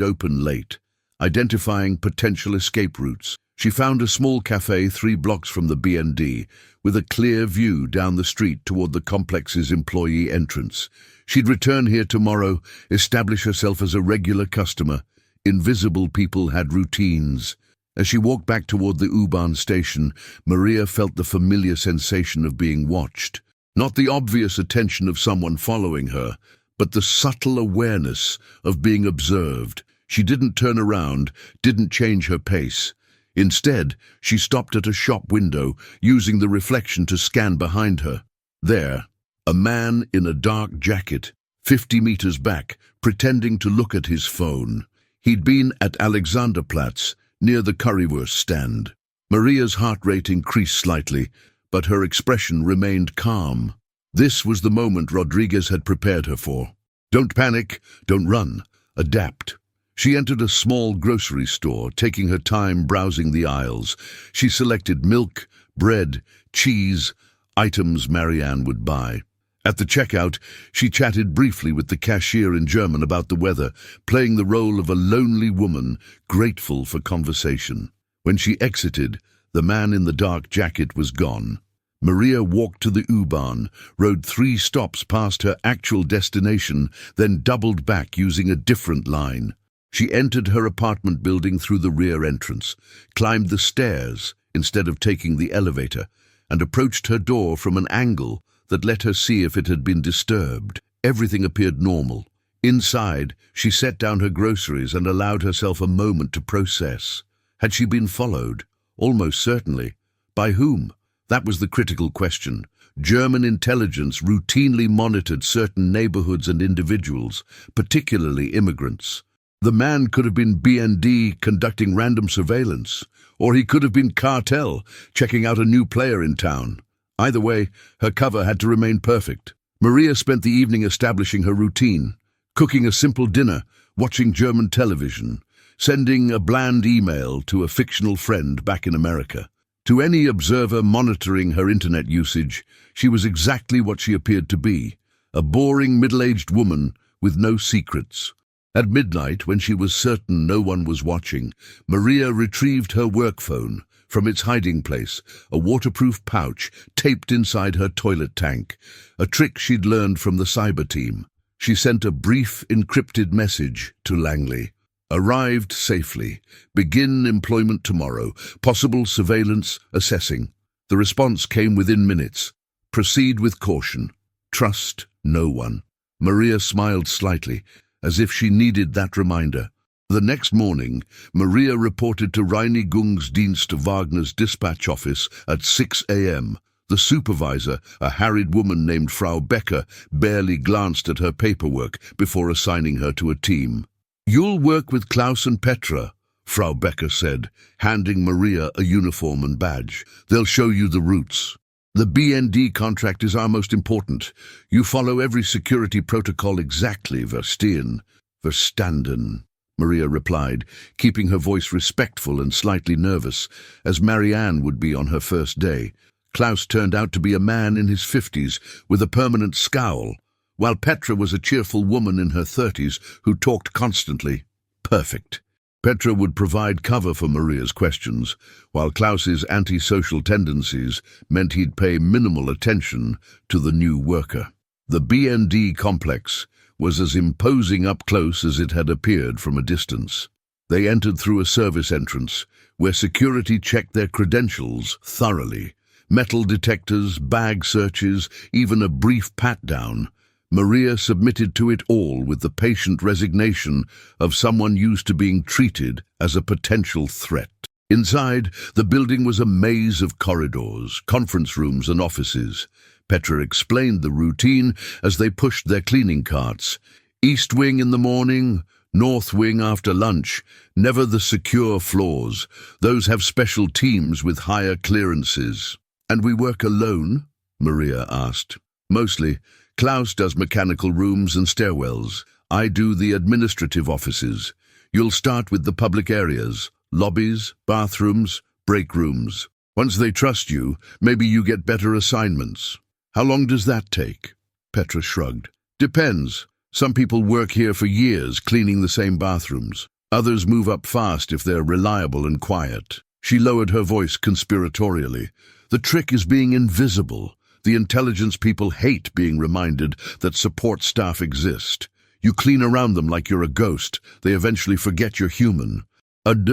[SPEAKER 1] open late, identifying potential escape routes. She found a small cafe 3 blocks from the BND, with a clear view down the street toward the complex's employee entrance. She'd return here tomorrow, establish herself as a regular customer. Invisible people had routines. As she walked back toward the U-Bahn station, Maria felt the familiar sensation of being watched. Not the obvious attention of someone following her, but the subtle awareness of being observed. She didn't turn around, didn't change her pace. Instead, she stopped at a shop window, using the reflection to scan behind her. There, a man in a dark jacket, 50 meters back, pretending to look at his phone. He'd been at Alexanderplatz, near the currywurst stand. Maria's heart rate increased slightly, but her expression remained calm. This was the moment Rodriguez had prepared her for. Don't panic, don't run, adapt. She entered a small grocery store, taking her time browsing the aisles. She selected milk, bread, cheese, items Marianne would buy. At the checkout, she chatted briefly with the cashier in German about the weather, playing the role of a lonely woman, grateful for conversation. When she exited, the man in the dark jacket was gone. Maria walked to the U-Bahn, rode 3 stops past her actual destination, then doubled back using a different line. She entered her apartment building through the rear entrance, climbed the stairs instead of taking the elevator, and approached her door from an angle that let her see if it had been disturbed. Everything appeared normal. Inside, she set down her groceries and allowed herself a moment to process. Had she been followed? Almost certainly. By whom? That was the critical question. German intelligence routinely monitored certain neighborhoods and individuals, particularly immigrants. The man could have been BND conducting random surveillance, or he could have been cartel checking out a new player in town. Either way, her cover had to remain perfect. Maria spent the evening establishing her routine, cooking a simple dinner, watching German television, sending a bland email to a fictional friend back in America. To any observer monitoring her internet usage, she was exactly what she appeared to be, a boring middle-aged woman with no secrets. At midnight, when she was certain no one was watching, Maria retrieved her work phone from its hiding place, a waterproof pouch taped inside her toilet tank, a trick she'd learned from the cyber team. She sent a brief, encrypted message to Langley. Arrived safely. Begin employment tomorrow. Possible surveillance assessing. The response came within minutes. Proceed with caution. Trust no one. Maria smiled slightly, as if she needed that reminder. The next morning, Maria reported to Reinigungsdienst Wagner's dispatch office at 6 a.m. The supervisor, a harried woman named Frau Becker, barely glanced at her paperwork before assigning her to a team. "You'll work with Klaus and Petra," Frau Becker said, handing Maria a uniform and badge. "They'll show you the routes. The BND contract is our most important. You follow every security protocol exactly, Verstanden," Maria replied, keeping her voice respectful and slightly nervous, as Marianne would be on her first day. Klaus turned out to be a man in his 50s with a permanent scowl, while Petra was a cheerful woman in her 30s who talked constantly. Perfect. Petra would provide cover for Maria's questions, while Klaus's antisocial tendencies meant he'd pay minimal attention to the new worker. The BND complex was as imposing up close as it had appeared from a distance. They entered through a service entrance, where security checked their credentials thoroughly. Metal detectors, bag searches, even a brief pat-down. Maria submitted to it all with the patient resignation of someone used to being treated as a potential threat. Inside, the building was a maze of corridors, conference rooms and offices. Petra explained the routine as they pushed their cleaning carts. East wing in the morning, north wing after lunch, never the secure floors. Those have special teams with higher clearances. "And we work alone?" Maria asked. "Mostly. Klaus does mechanical rooms and stairwells. I do the administrative offices. You'll start with the public areas, lobbies, bathrooms, break rooms. Once they trust you, maybe you get better assignments." "How long does that take?" Petra shrugged. "Depends. Some people work here for years, cleaning the same bathrooms. Others move up fast if they're reliable and quiet." She lowered her voice conspiratorially. "The trick is being invisible. The intelligence people hate being reminded that support staff exist. You clean around them like you're a ghost. They eventually forget you're human."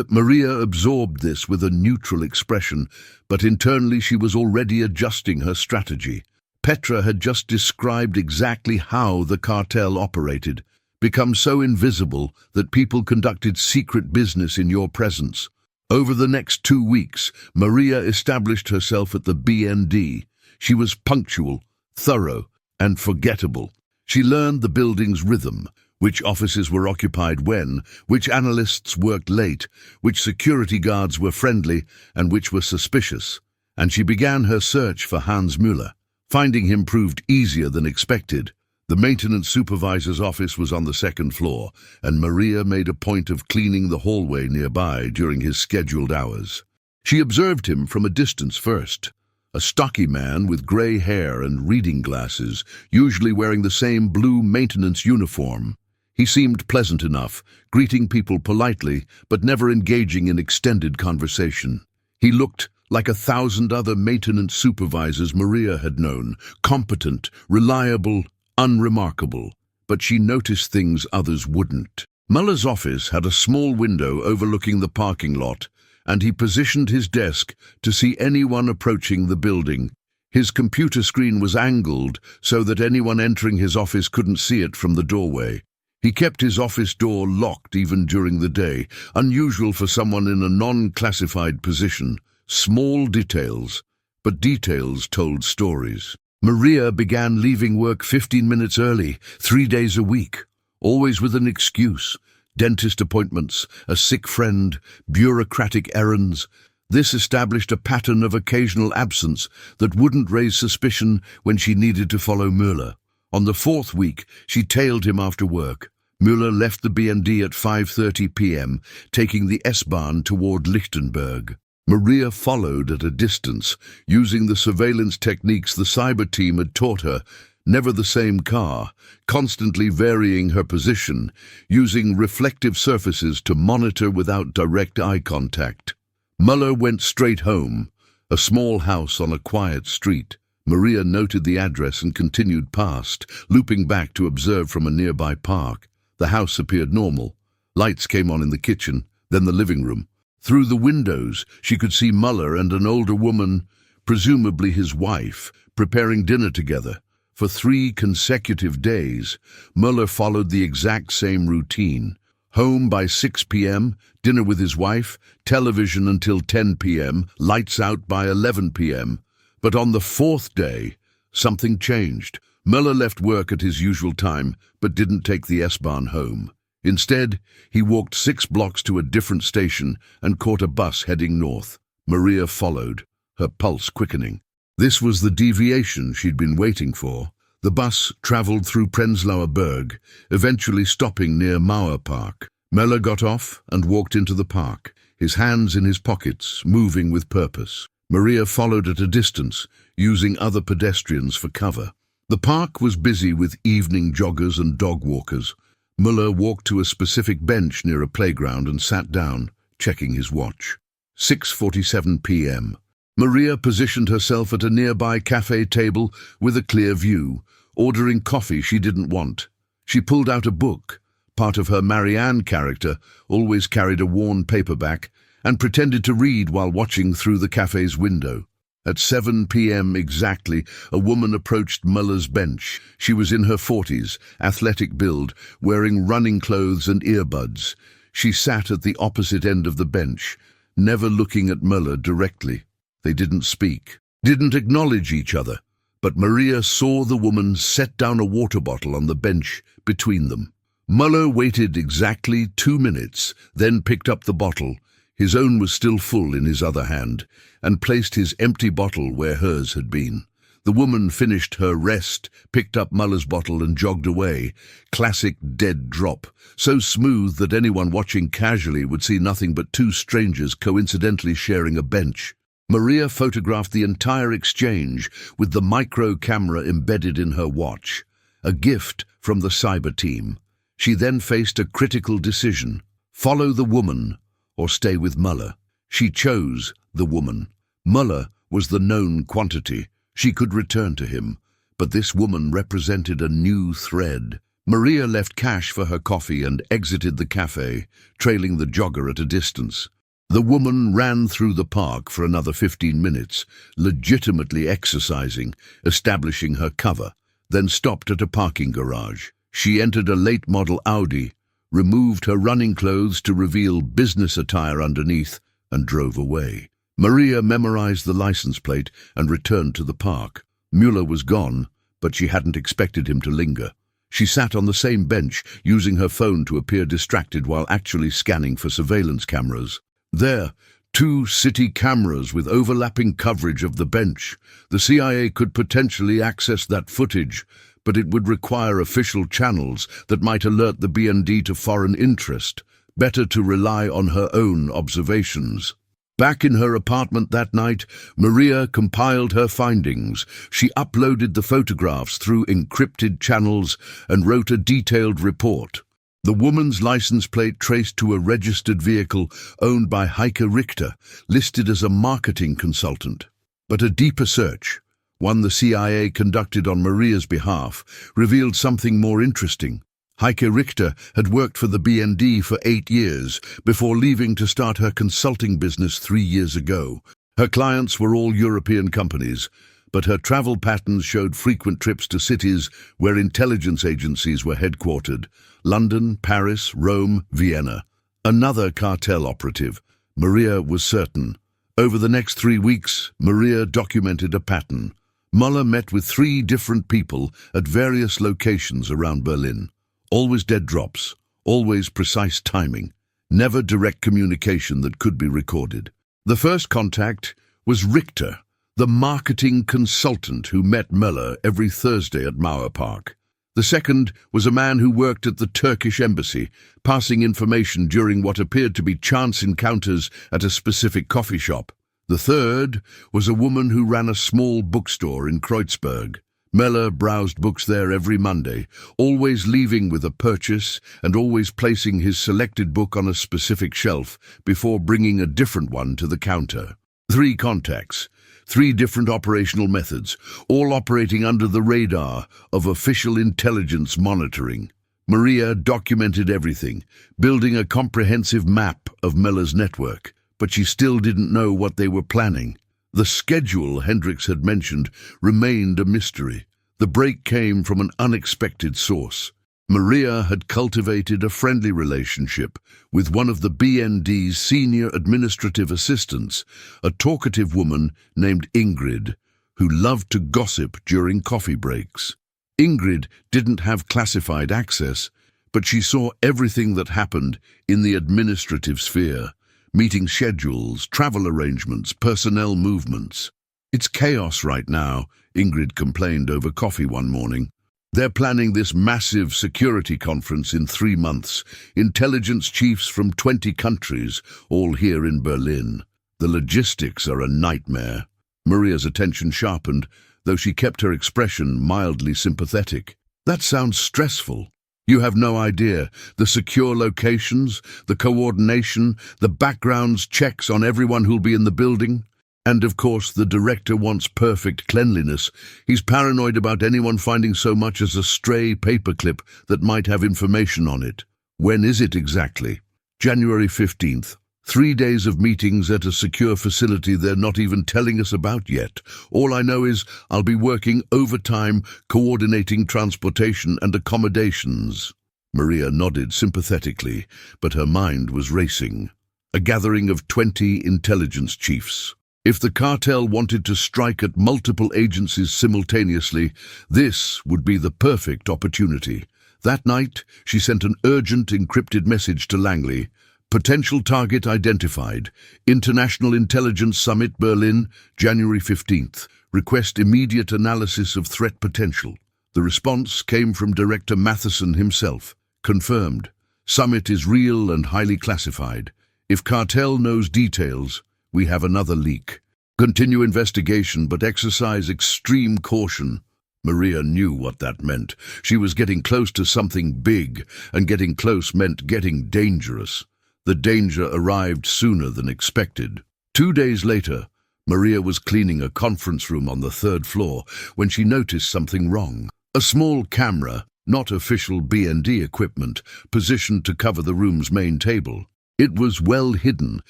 [SPEAKER 1] Maria absorbed this with a neutral expression, but internally she was already adjusting her strategy. Petra had just described exactly how the cartel operated. Become so invisible that people conducted secret business in your presence. Over the next 2 weeks, Maria established herself at the BND. She was punctual, thorough, and forgettable. She learned the building's rhythm, which offices were occupied when, which analysts worked late, which security guards were friendly, and which were suspicious. And she began her search for Hans Müller. Finding him proved easier than expected. The maintenance supervisor's office was on the 2nd floor, and Maria made a point of cleaning the hallway nearby during his scheduled hours. She observed him from a distance first. A stocky man with grey hair and reading glasses, usually wearing the same blue maintenance uniform. He seemed pleasant enough, greeting people politely, but never engaging in extended conversation. He looked Like 1,000 other maintenance supervisors Maria had known, competent, reliable, unremarkable. But she noticed things others wouldn't. Muller's office had a small window overlooking the parking lot, and he positioned his desk to see anyone approaching the building. His computer screen was angled so that anyone entering his office couldn't see it from the doorway. He kept his office door locked even during the day, unusual for someone in a non-classified position. Small details, but details told stories. Maria began leaving work 15 minutes early, 3 days a week, always with an excuse. Dentist appointments, a sick friend, bureaucratic errands. This established a pattern of occasional absence that wouldn't raise suspicion when she needed to follow Müller. On the 4th week, she tailed him after work. Müller left the BND at 5:30 p.m., taking the S-Bahn toward Lichtenberg. Maria followed at a distance, using the surveillance techniques the cyber team had taught her. Never the same car, constantly varying her position, using reflective surfaces to monitor without direct eye contact. Müller went straight home, a small house on a quiet street. Maria noted the address and continued past, looping back to observe from a nearby park. The house appeared normal. Lights came on in the kitchen, then the living room. Through the windows, she could see Müller and an older woman, presumably his wife, preparing dinner together. For 3 consecutive days, Müller followed the exact same routine. Home by 6 p.m., dinner with his wife, television until 10 p.m., lights out by 11 p.m. But on the 4th day, something changed. Müller left work at his usual time, but didn't take the S-Bahn home. Instead, he walked 6 blocks to a different station and caught a bus heading north. Maria followed, her pulse quickening. This was the deviation she'd been waiting for. The bus traveled through Prenzlauer Berg, eventually stopping near Mauer Park. Müller got off and walked into the park, his hands in his pockets, moving with purpose. Maria followed at a distance, using other pedestrians for cover. The park was busy with evening joggers and dog walkers. Müller walked to a specific bench near a playground and sat down, checking his watch. 6:47 p.m. Maria positioned herself at a nearby cafe table with a clear view, ordering coffee she didn't want. She pulled out a book. Part of her Marianne character always carried a worn paperback and pretended to read while watching through the cafe's window. At 7 p.m. exactly, a woman approached Müller's bench. She was in her 40s, athletic build, wearing running clothes and earbuds. She sat at the opposite end of the bench, never looking at Müller directly. They didn't speak, didn't acknowledge each other, but Maria saw the woman set down a water bottle on the bench between them. Müller waited exactly 2 minutes, then picked up the bottle. His own was still full in his other hand, and placed his empty bottle where hers had been. The woman finished her rest, picked up Müller's bottle and jogged away. Classic dead drop, so smooth that anyone watching casually would see nothing but 2 strangers coincidentally sharing a bench. Maria photographed the entire exchange with the micro camera embedded in her watch, a gift from the cyber team. She then faced a critical decision: follow the woman or stay with Müller. She chose the woman. Müller was the known quantity. She could return to him, but this woman represented a new thread. Maria left cash for her coffee and exited the cafe, trailing the jogger at a distance. The woman ran through the park for another 15 minutes, legitimately exercising, establishing her cover, then stopped at a parking garage. She entered a late-model Audi, removed her running clothes to reveal business attire underneath, and drove away. Maria memorized the license plate and returned to the park. Müller was gone, but she hadn't expected him to linger. She sat on the same bench, using her phone to appear distracted while actually scanning for surveillance cameras. There, 2 city cameras with overlapping coverage of the bench. The CIA could potentially access that footage, but it would require official channels that might alert the BND to foreign interest. Better to rely on her own observations. Back in her apartment that night, Maria compiled her findings. She uploaded the photographs through encrypted channels and wrote a detailed report. The woman's license plate traced to a registered vehicle owned by Heike Richter, listed as a marketing consultant. But a deeper search, one the CIA conducted on Maria's behalf, revealed something more interesting. Heike Richter had worked for the BND for 8 years before leaving to start her consulting business 3 years ago. Her clients were all European companies, but her travel patterns showed frequent trips to cities where intelligence agencies were headquartered: London, Paris, Rome, Vienna. Another cartel operative, Maria was certain. Over the next 3 weeks, Maria documented a pattern. Muller met with 3 different people at various locations around Berlin. Always dead drops, always precise timing, never direct communication that could be recorded. The first contact was Richter, the marketing consultant who met Muller every Thursday at Mauer Park. The second was a man who worked at the Turkish embassy, passing information during what appeared to be chance encounters at a specific coffee shop. The third was a woman who ran a small bookstore in Kreuzberg. Muller browsed books there every Monday, always leaving with a purchase and always placing his selected book on a specific shelf before bringing a different one to the counter. 3 contacts, 3 different operational methods, all operating under the radar of official intelligence monitoring. Maria documented everything, building a comprehensive map of Muller's network, but she still didn't know what they were planning. The schedule Hendricks had mentioned remained a mystery. The break came from an unexpected source. Maria had cultivated a friendly relationship with one of the BND's senior administrative assistants, a talkative woman named Ingrid, who loved to gossip during coffee breaks. Ingrid didn't have classified access, but she saw everything that happened in the administrative sphere: meeting schedules, travel arrangements, personnel movements. "It's chaos right now," Ingrid complained over coffee one morning. "They're planning this massive security conference in 3 months. Intelligence chiefs from 20 countries, all here in Berlin. The logistics are a nightmare." Maria's attention sharpened, though she kept her expression mildly sympathetic. "That sounds stressful. You have no idea. The secure locations, the coordination, the backgrounds checks on everyone who'll be in the building. And of course, the director wants perfect cleanliness. He's paranoid about anyone finding so much as a stray paperclip that might have information on it." "When is it exactly?" "January 15th. 3 days of meetings at a secure facility they're not even telling us about yet. All I know is I'll be working overtime, coordinating transportation and accommodations." Maria nodded sympathetically, but her mind was racing. A gathering of 20 intelligence chiefs. If the cartel wanted to strike at multiple agencies simultaneously, this would be the perfect opportunity. That night, she sent an urgent encrypted message to Langley. "Potential target identified. International Intelligence Summit, Berlin, January 15th. Request immediate analysis of threat potential." The response came from Director Matheson himself. "Confirmed. Summit is real and highly classified. If cartel knows details, we have another leak. Continue investigation, but exercise extreme caution." Maria knew what that meant. She was getting close to something big, and getting close meant getting dangerous. The danger arrived sooner than expected. 2 days later, Maria was cleaning a conference room on the 3rd floor when she noticed something wrong. A small camera, not official BND equipment, positioned to cover the room's main table. It was well hidden,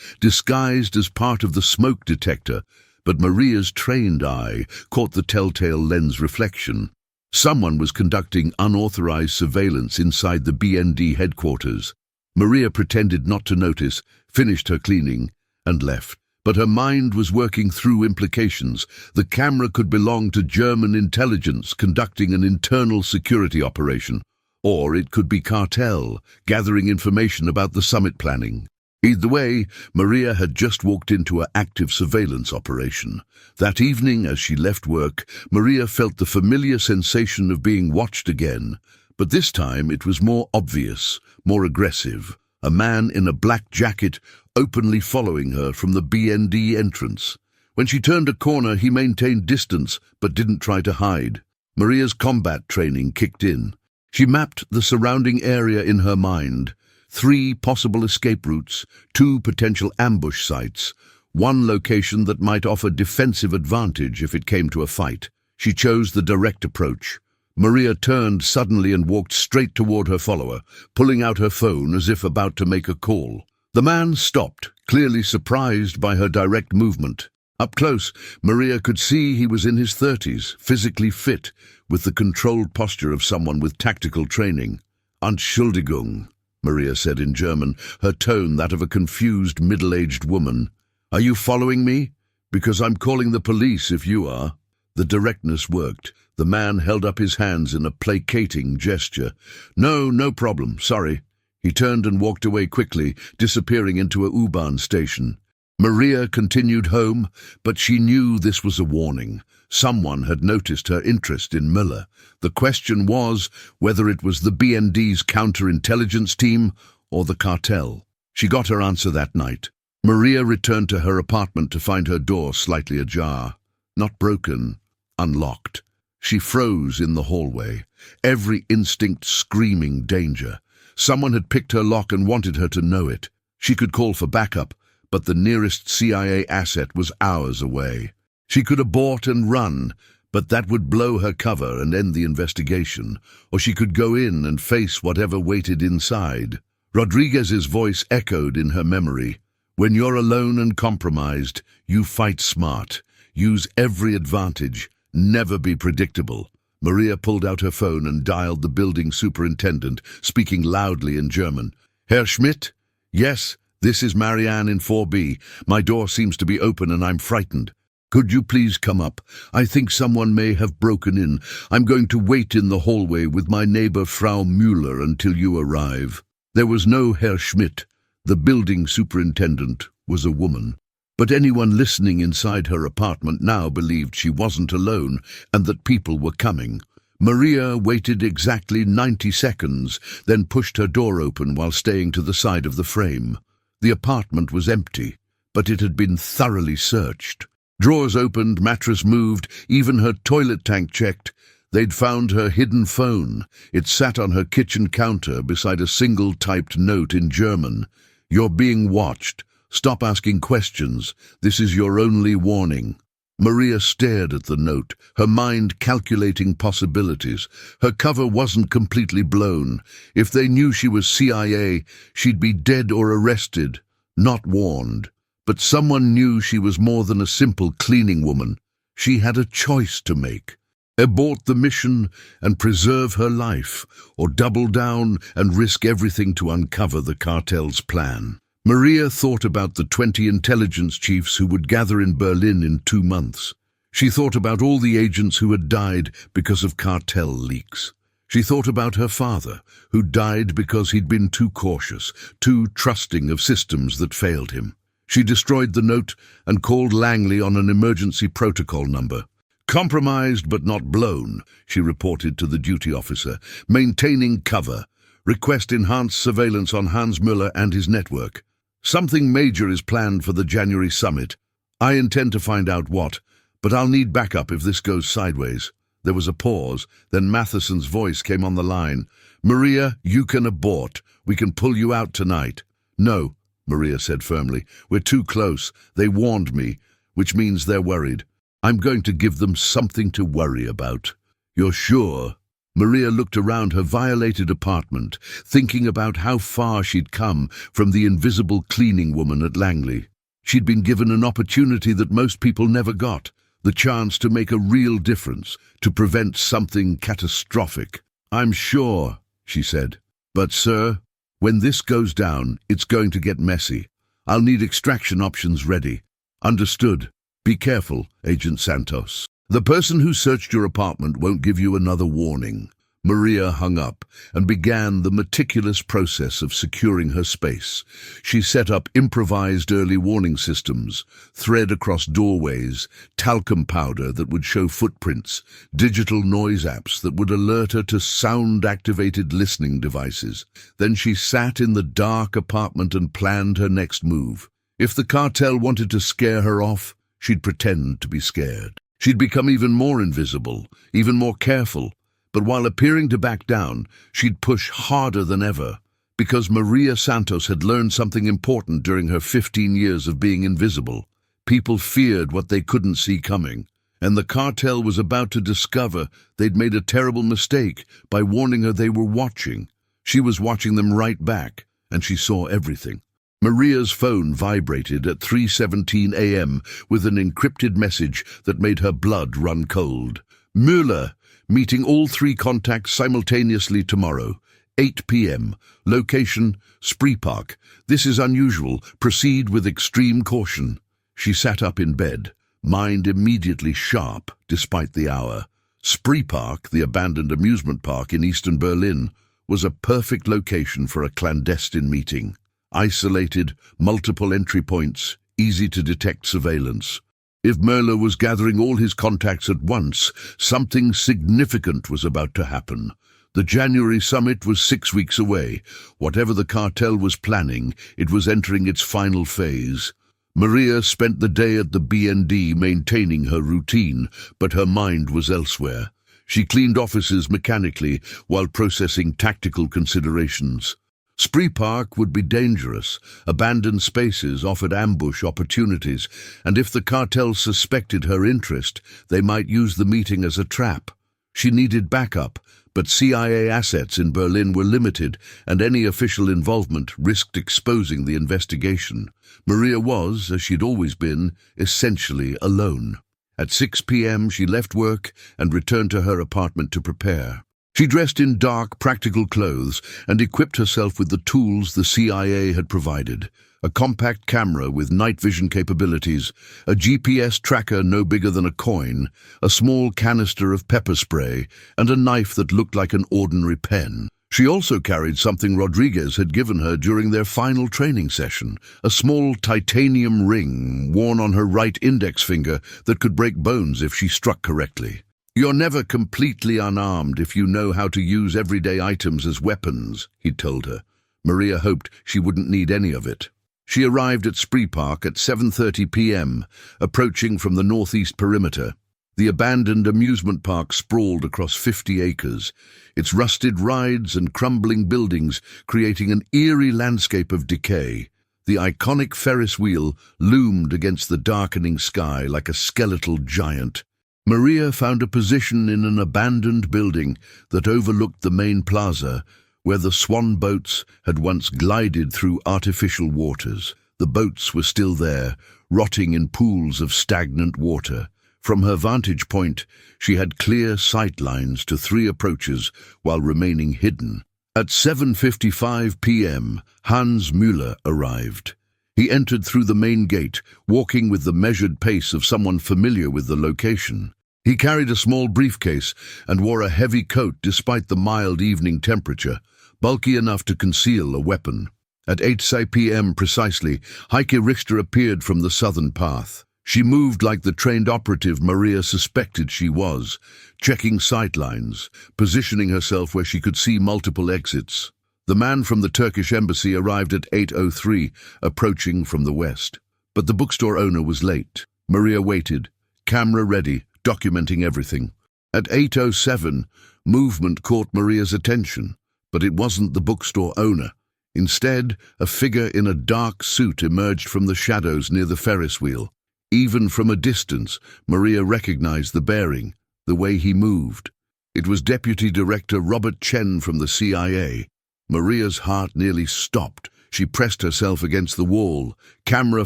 [SPEAKER 1] disguised as part of the smoke detector, but Maria's trained eye caught the telltale lens reflection. Someone was conducting unauthorized surveillance inside the BND headquarters. Maria pretended not to notice, finished her cleaning, and left. But her mind was working through implications. The camera could belong to German intelligence conducting an internal security operation, or it could be cartel, gathering information about the summit planning. Either way, Maria had just walked into an active surveillance operation. That evening, as she left work, Maria felt the familiar sensation of being watched again. But this time it was more obvious, more aggressive. A man in a black jacket openly following her from the BND entrance. When she turned a corner, he maintained distance but didn't try to hide. Maria's combat training kicked in. She mapped the surrounding area in her mind. 3 possible escape routes, 2 potential ambush sites, 1 location that might offer defensive advantage if it came to a fight. She chose the direct approach. Maria turned suddenly and walked straight toward her follower, pulling out her phone as if about to make a call. The man stopped, clearly surprised by her direct movement. Up close, Maria could see he was in his 30s, physically fit, with the controlled posture of someone with tactical training. Entschuldigung, Maria said in German, her tone that of a confused middle-aged woman. Are you following me? Because I'm calling the police if you are. The directness worked. The man held up his hands in a placating gesture. No problem, sorry. He turned and walked away quickly, disappearing into a U-Bahn station. Maria continued home, but she knew this was a warning. Someone had noticed her interest in Müller. The question was whether it was the BND's counterintelligence team or the cartel. She got her answer that night. Maria returned to her apartment to find her door slightly ajar. Not broken, unlocked. She froze in the hallway, every instinct screaming danger. Someone had picked her lock and wanted her to know it. She could call for backup, but the nearest CIA asset was hours away. She could abort and run, but that would blow her cover and end the investigation, or she could go in and face whatever waited inside. Rodriguez's voice echoed in her memory. When you're alone and compromised, you fight smart. Use every advantage. Never be predictable. Maria pulled out her phone and dialed the building superintendent, speaking loudly in German. Herr Schmidt? Yes, this is Marianne in 4B. My door seems to be open and I'm frightened. Could you please come up? I think someone may have broken in. I'm going to wait in the hallway with my neighbor Frau Müller until you arrive. There was no Herr Schmidt. The building superintendent was a woman. But anyone listening inside her apartment now believed she wasn't alone and that people were coming. Maria waited exactly 90 seconds, then pushed her door open while staying to the side of the frame. The apartment was empty, but it had been thoroughly searched. Drawers opened, mattress moved, even her toilet tank checked. They'd found her hidden phone. It sat on her kitchen counter beside a single typed note in German. You're being watched. Stop asking questions. This is your only warning. Maria stared at the note, her mind calculating possibilities. Her cover wasn't completely blown. If they knew she was CIA, she'd be dead or arrested, not warned. But someone knew she was more than a simple cleaning woman. She had a choice to make. Abort the mission and preserve her life, or double down and risk everything to uncover the cartel's plan. Maria thought about the 20 intelligence chiefs who would gather in Berlin in 2 months. She thought about all the agents who had died because of cartel leaks. She thought about her father, who died because he'd been too cautious, too trusting of systems that failed him. She destroyed the note and called Langley on an emergency protocol number. Compromised but not blown, she reported to the duty officer. Maintaining cover. Request enhanced surveillance on Hans Müller and his network. Something major is planned for the January summit. I intend to find out what, but I'll need backup if this goes sideways. There was a pause, then Matheson's voice came on the line. Maria, you can abort. We can pull you out tonight. No, Maria said firmly. We're too close. They warned me, which means they're worried. I'm going to give them something to worry about. You're sure? Maria looked around her violated apartment, thinking about how far she'd come from the invisible cleaning woman at Langley. She'd been given an opportunity that most people never got, the chance to make a real difference, to prevent something catastrophic. I'm sure, she said. But, sir, when this goes down, it's going to get messy. I'll need extraction options ready. Understood. Be careful, Agent Santos. The person who searched your apartment won't give you another warning. Maria hung up and began the meticulous process of securing her space. She set up improvised early warning systems, thread across doorways, talcum powder that would show footprints, digital noise apps that would alert her to sound-activated listening devices. Then she sat in the dark apartment and planned her next move. If the cartel wanted to scare her off, she'd pretend to be scared. She'd become even more invisible, even more careful, But while appearing to back down, she'd push harder than ever, because Maria Santos had learned something important during her 15 years of being invisible. People feared what they couldn't see coming, and the cartel was about to discover they'd made a terrible mistake by warning her they were watching. She was watching them right back, and she saw everything. Maria's phone vibrated at 3:17 a.m. with an encrypted message that made her blood run cold. Müller, meeting all 3 contacts simultaneously tomorrow, 8 p.m. Location, Spree Park. This is unusual. Proceed with extreme caution. She sat up in bed, mind immediately sharp despite the hour. Spree Park, the abandoned amusement park in eastern Berlin, was a perfect location for a clandestine meeting. Isolated, multiple entry points, easy to detect surveillance. If Müller was gathering all his contacts at once, something significant was about to happen. The January summit was 6 weeks away. Whatever the cartel was planning, it was entering its final phase. Maria spent the day at the BND maintaining her routine, but her mind was elsewhere. She cleaned offices mechanically while processing tactical considerations. Spree Park would be dangerous. Abandoned spaces offered ambush opportunities, and if the cartel suspected her interest, they might use the meeting as a trap. She needed backup, but CIA assets in Berlin were limited, and any official involvement risked exposing the investigation. Maria was, as she'd always been, essentially alone. At 6 p.m. she left work and returned to her apartment to prepare. She dressed in dark, practical clothes and equipped herself with the tools the CIA had provided. A compact camera with night vision capabilities, a GPS tracker no bigger than a coin, a small canister of pepper spray, and a knife that looked like an ordinary pen. She also carried something Rodriguez had given her during their final training session, a small titanium ring worn on her right index finger that could break bones if she struck correctly. "You're never completely unarmed if you know how to use everyday items as weapons," he'd told her. Maria hoped she wouldn't need any of it. She arrived at Spree Park at 7:30 p.m., approaching from the northeast perimeter. The abandoned amusement park sprawled across 50 acres, its rusted rides and crumbling buildings creating an eerie landscape of decay. The iconic Ferris wheel loomed against the darkening sky like a skeletal giant. Maria found a position in an abandoned building that overlooked the main plaza, where the swan boats had once glided through artificial waters. The boats were still there, rotting in pools of stagnant water. From her vantage point, she had clear sight lines to 3 approaches while remaining hidden. At 7:55 p.m., Hans Müller arrived. He entered through the main gate, walking with the measured pace of someone familiar with the location. He carried a small briefcase and wore a heavy coat despite the mild evening temperature, bulky enough to conceal a weapon. At 8 p.m. precisely, Heike Richter appeared from the southern path. She moved like the trained operative Maria suspected she was, checking sightlines, positioning herself where she could see multiple exits. The man from the Turkish embassy arrived at 8:03, approaching from the west. But the bookstore owner was late. Maria waited, camera ready, documenting everything. At 8:07, movement caught Maria's attention, but it wasn't the bookstore owner. Instead, a figure in a dark suit emerged from the shadows near the Ferris wheel. Even from a distance, Maria recognized the bearing, the way he moved. It was Deputy Director Robert Chen from the CIA. Maria's heart nearly stopped. She pressed herself against the wall, camera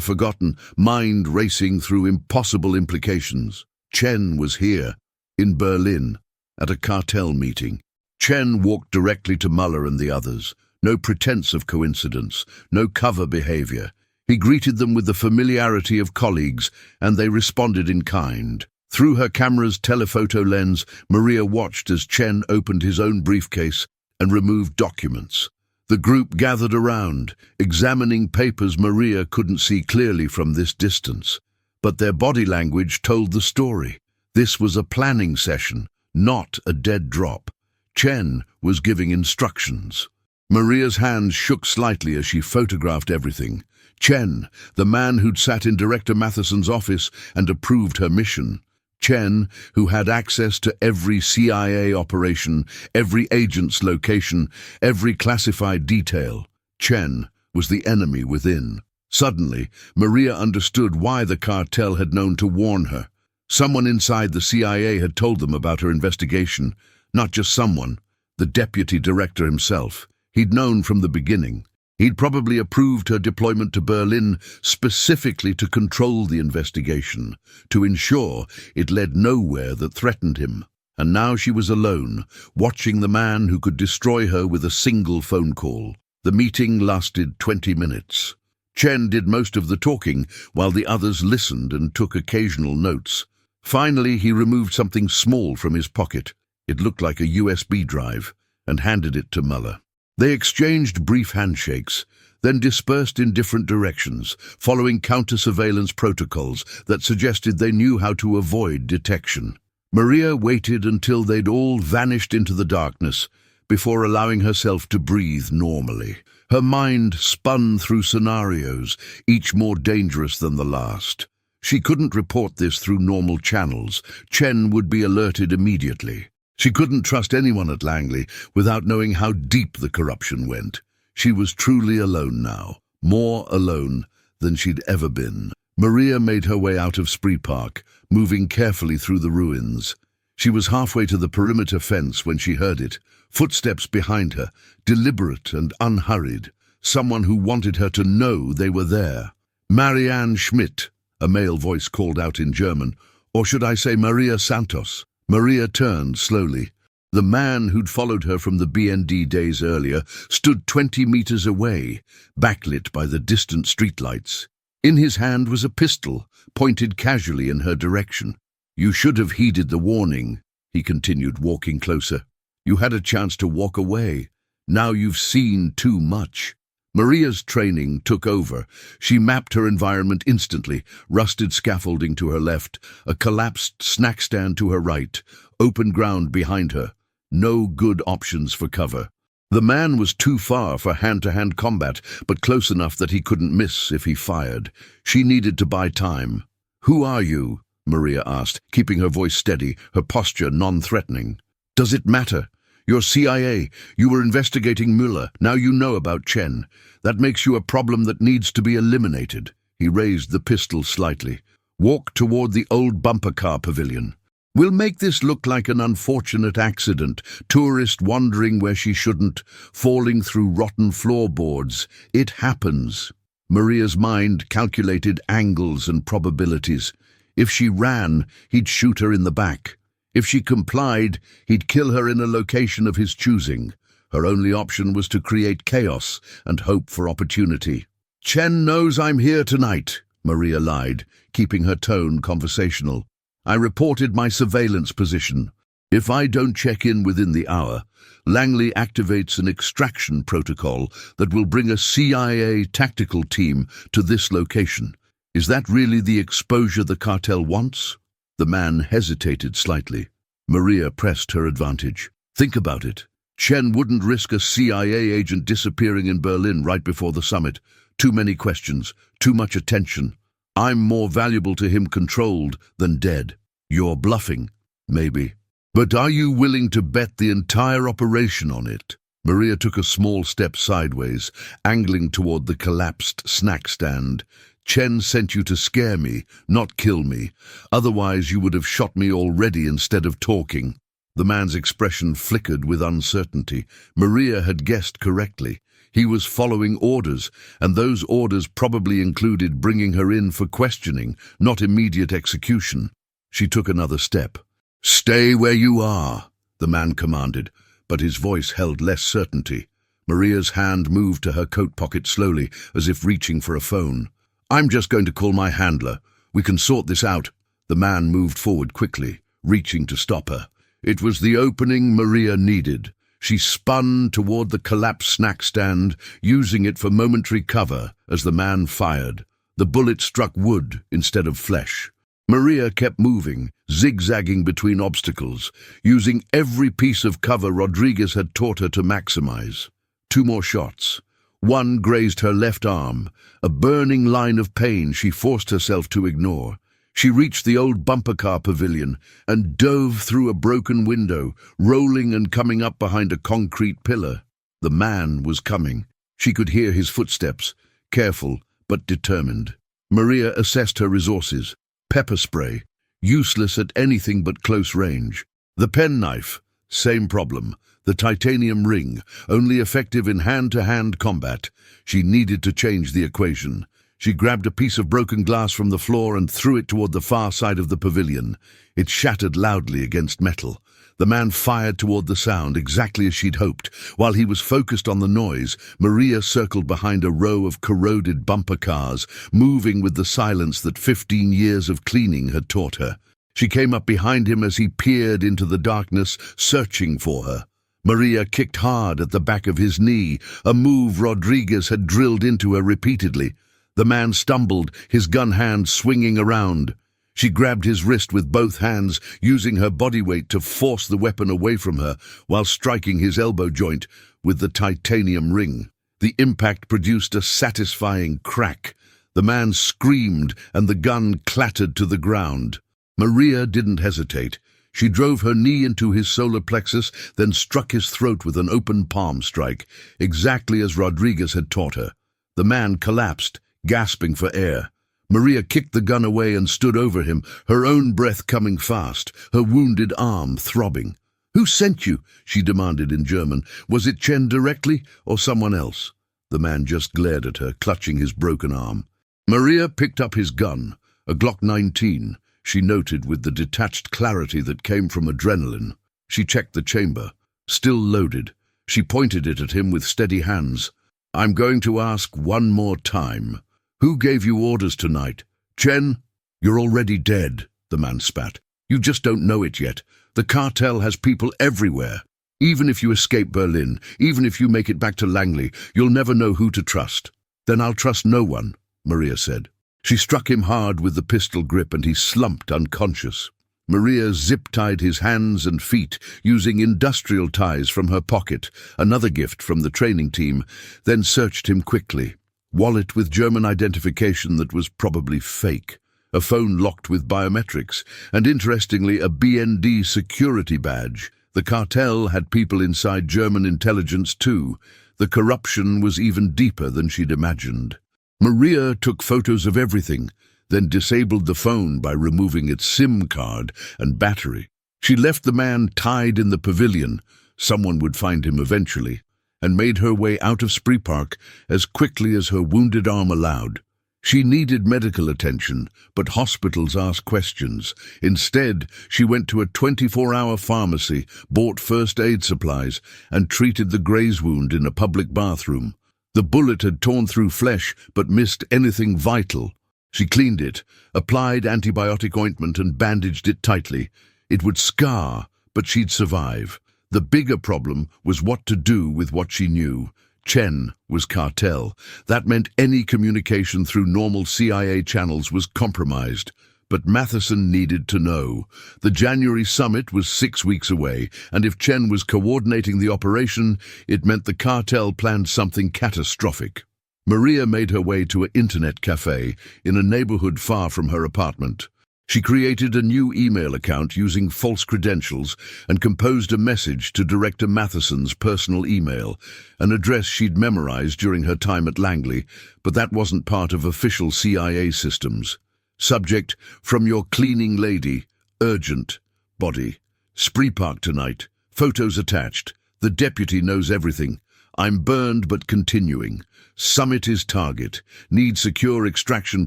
[SPEAKER 1] forgotten, mind racing through impossible implications. Chen was here, in Berlin, at a cartel meeting. Chen walked directly to Müller and the others. No pretense of coincidence, no cover behavior. He greeted them with the familiarity of colleagues, and they responded in kind. Through her camera's telephoto lens, Maria watched as Chen opened his own briefcase and removed documents. The group gathered around, examining papers Maria couldn't see clearly from this distance. But their body language told the story. This was a planning session, not a dead drop. Chen was giving instructions. Maria's hands shook slightly as she photographed everything. Chen, the man who'd sat in Director Matheson's office and approved her mission. Chen, who had access to every CIA operation, every agent's location, every classified detail. Chen was the enemy within. Suddenly, Maria understood why the cartel had known to warn her. Someone inside the CIA had told them about her investigation. Not just someone, the deputy director himself. He'd known from the beginning. He'd probably approved her deployment to Berlin specifically to control the investigation, to ensure it led nowhere that threatened him. And now she was alone, watching the man who could destroy her with a single phone call. The meeting lasted 20 minutes. Chen did most of the talking, while the others listened and took occasional notes. Finally, he removed something small from his pocket. It looked like a USB drive, and handed it to Muller. They exchanged brief handshakes, then dispersed in different directions, following counter-surveillance protocols that suggested they knew how to avoid detection. Maria waited until they'd all vanished into the darkness before allowing herself to breathe normally. Her mind spun through scenarios, each more dangerous than the last. She couldn't report this through normal channels. Chen would be alerted immediately. She couldn't trust anyone at Langley without knowing how deep the corruption went. She was truly alone now, more alone than she'd ever been. Maria made her way out of Spree Park, moving carefully through the ruins. She was halfway to the perimeter fence when she heard it. Footsteps behind her, deliberate and unhurried. Someone who wanted her to know they were there. Marianne Schmidt, a male voice called out in German. Or should I say Maria Santos? Maria turned slowly. The man who'd followed her from the BND days earlier stood 20 meters away, backlit by the distant streetlights. In his hand was a pistol, pointed casually in her direction. "You should have heeded the warning," he continued, walking closer. "You had a chance to walk away. Now you've seen too much." Maria's training took over. She mapped her environment instantly, rusted scaffolding to her left, a collapsed snack stand to her right, open ground behind her. No good options for cover. The man was too far for hand-to-hand combat, but close enough that he couldn't miss if he fired. She needed to buy time. "Who are you?" Maria asked, keeping her voice steady, her posture non-threatening. "Does it matter? You're CIA. You were investigating Müller. Now you know about Chen. That makes you a problem that needs to be eliminated." He raised the pistol slightly. "Walk toward the old bumper car pavilion. We'll make this look like an unfortunate accident, tourist wandering where she shouldn't, falling through rotten floorboards. It happens." Maria's mind calculated angles and probabilities. If she ran, he'd shoot her in the back. If she complied, he'd kill her in a location of his choosing. Her only option was to create chaos and hope for opportunity. "Chen knows I'm here tonight," Maria lied, keeping her tone conversational. "I reported my surveillance position. If I don't check in within the hour, Langley activates an extraction protocol that will bring a CIA tactical team to this location. Is that really the exposure the cartel wants?" The man hesitated slightly. Maria pressed her advantage. "Think about it. Chen wouldn't risk a CIA agent disappearing in Berlin right before the summit. Too many questions, too much attention. I'm more valuable to him controlled than dead. You're bluffing, maybe. But are you willing to bet the entire operation on it?" Maria took a small step sideways, angling toward the collapsed snack stand. "Chen sent you to scare me, not kill me. Otherwise you would have shot me already instead of talking." The man's expression flickered with uncertainty. Maria had guessed correctly. He was following orders, and those orders probably included bringing her in for questioning, not immediate execution. She took another step. "Stay where you are," the man commanded, but his voice held less certainty. Maria's hand moved to her coat pocket slowly, as if reaching for a phone. "I'm just going to call my handler. We can sort this out." The man moved forward quickly, reaching to stop her. It was the opening Maria needed. She spun toward the collapsed snack stand, using it for momentary cover as the man fired. The bullet struck wood instead of flesh. Maria kept moving, zigzagging between obstacles, using every piece of cover Rodriguez had taught her to maximize. 2 more shots. One grazed her left arm, a burning line of pain she forced herself to ignore. She reached the old bumper car pavilion and dove through a broken window, rolling and coming up behind a concrete pillar. The man was coming. She could hear his footsteps, careful but determined. Maria assessed her resources. Pepper spray, useless at anything but close range. The penknife, same problem. The titanium ring, only effective in hand-to-hand combat. She needed to change the equation. She grabbed a piece of broken glass from the floor and threw it toward the far side of the pavilion. It shattered loudly against metal. The man fired toward the sound, exactly as she'd hoped. While he was focused on the noise, Maria circled behind a row of corroded bumper cars, moving with the silence that 15 years of cleaning had taught her. She came up behind him as he peered into the darkness, searching for her. Maria kicked hard at the back of his knee, a move Rodriguez had drilled into her repeatedly. The man stumbled, his gun hand swinging around. She grabbed his wrist with both hands, using her body weight to force the weapon away from her, while striking his elbow joint with the titanium ring. The impact produced a satisfying crack. The man screamed, and the gun clattered to the ground. Maria didn't hesitate. She drove her knee into his solar plexus, then struck his throat with an open palm strike, exactly as Rodriguez had taught her. The man collapsed, gasping for air. Maria kicked the gun away and stood over him, her own breath coming fast, her wounded arm throbbing. "Who sent you?" she demanded in German. "Was it Chen directly, or someone else?" The man just glared at her, clutching his broken arm. Maria picked up his gun, a Glock 19, she noted with the detached clarity that came from adrenaline. She checked the chamber. Still loaded. She pointed it at him with steady hands. "I'm going to ask one more time. Who gave you orders tonight? Chen?" "You're already dead," the man spat. "You just don't know it yet. The cartel has people everywhere. Even if you escape Berlin, even if you make it back to Langley, you'll never know who to trust." "Then I'll trust no one," Maria said. She struck him hard with the pistol grip and he slumped unconscious. Maria zip-tied his hands and feet, using industrial ties from her pocket, another gift from the training team, then searched him quickly. Wallet with German identification that was probably fake, a phone locked with biometrics, and interestingly a BND security badge. The cartel had people inside German intelligence too. The corruption was even deeper than she'd imagined. Maria took photos of everything, then disabled the phone by removing its SIM card and battery. She left the man tied in the pavilion, someone would find him eventually, and made her way out of Spree Park as quickly as her wounded arm allowed. She needed medical attention, but hospitals ask questions. Instead, she went to a 24-hour pharmacy, bought first aid supplies, and treated the graze wound in a public bathroom. The bullet had torn through flesh but missed anything vital. She cleaned it, applied antibiotic ointment and bandaged it tightly. It would scar, but she'd survive. The bigger problem was what to do with what she knew. Chen was cartel. That meant any communication through normal CIA channels was compromised. But Matheson needed to know. The January summit was 6 weeks away, and if Chen was coordinating the operation, it meant the cartel planned something catastrophic. Maria made her way to an internet cafe in a neighborhood far from her apartment. She created a new email account using false credentials and composed a message to Director Matheson's personal email, an address she'd memorized during her time at Langley, but that wasn't part of official CIA systems. Subject, "From your cleaning lady. Urgent. Body. Spree Park tonight. Photos attached. The deputy knows everything. I'm burned but continuing. Summit is target. Need secure extraction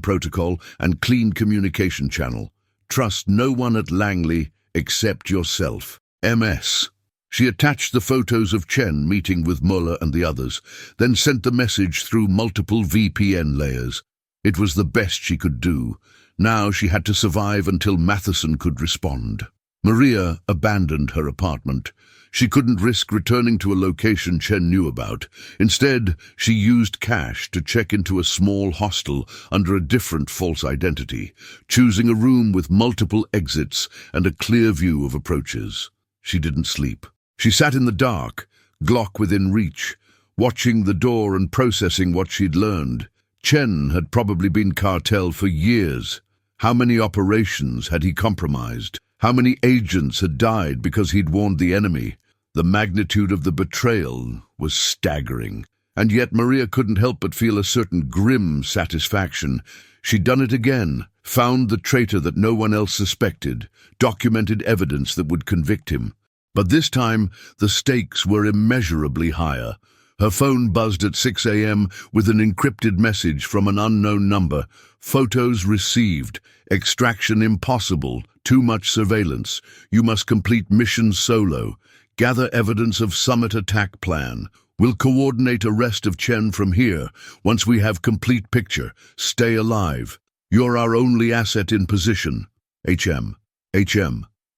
[SPEAKER 1] protocol and clean communication channel. Trust no one at Langley except yourself. MS." She attached the photos of Chen meeting with Muller and the others, then sent the message through multiple VPN layers. It was the best she could do. Now she had to survive until Matheson could respond. Maria abandoned her apartment. She couldn't risk returning to a location Chen knew about. Instead, she used cash to check into a small hostel under a different false identity, choosing a room with multiple exits and a clear view of approaches. She didn't sleep. She sat in the dark, Glock within reach, watching the door and processing what she'd learned. Chen had probably been cartel for years. How many operations had he compromised? How many agents had died because he'd warned the enemy? The magnitude of the betrayal was staggering. And yet Maria couldn't help but feel a certain grim satisfaction. She'd done it again, found the traitor that no one else suspected, documented evidence that would convict him. But this time, the stakes were immeasurably higher. Her phone buzzed at 6 a.m. with an encrypted message from an unknown number. Photos received. Extraction impossible. Too much surveillance. You must complete mission solo. Gather evidence of summit attack plan. We'll coordinate arrest of Chen from here. Once we have complete picture, stay alive. You're our only asset in position. HM.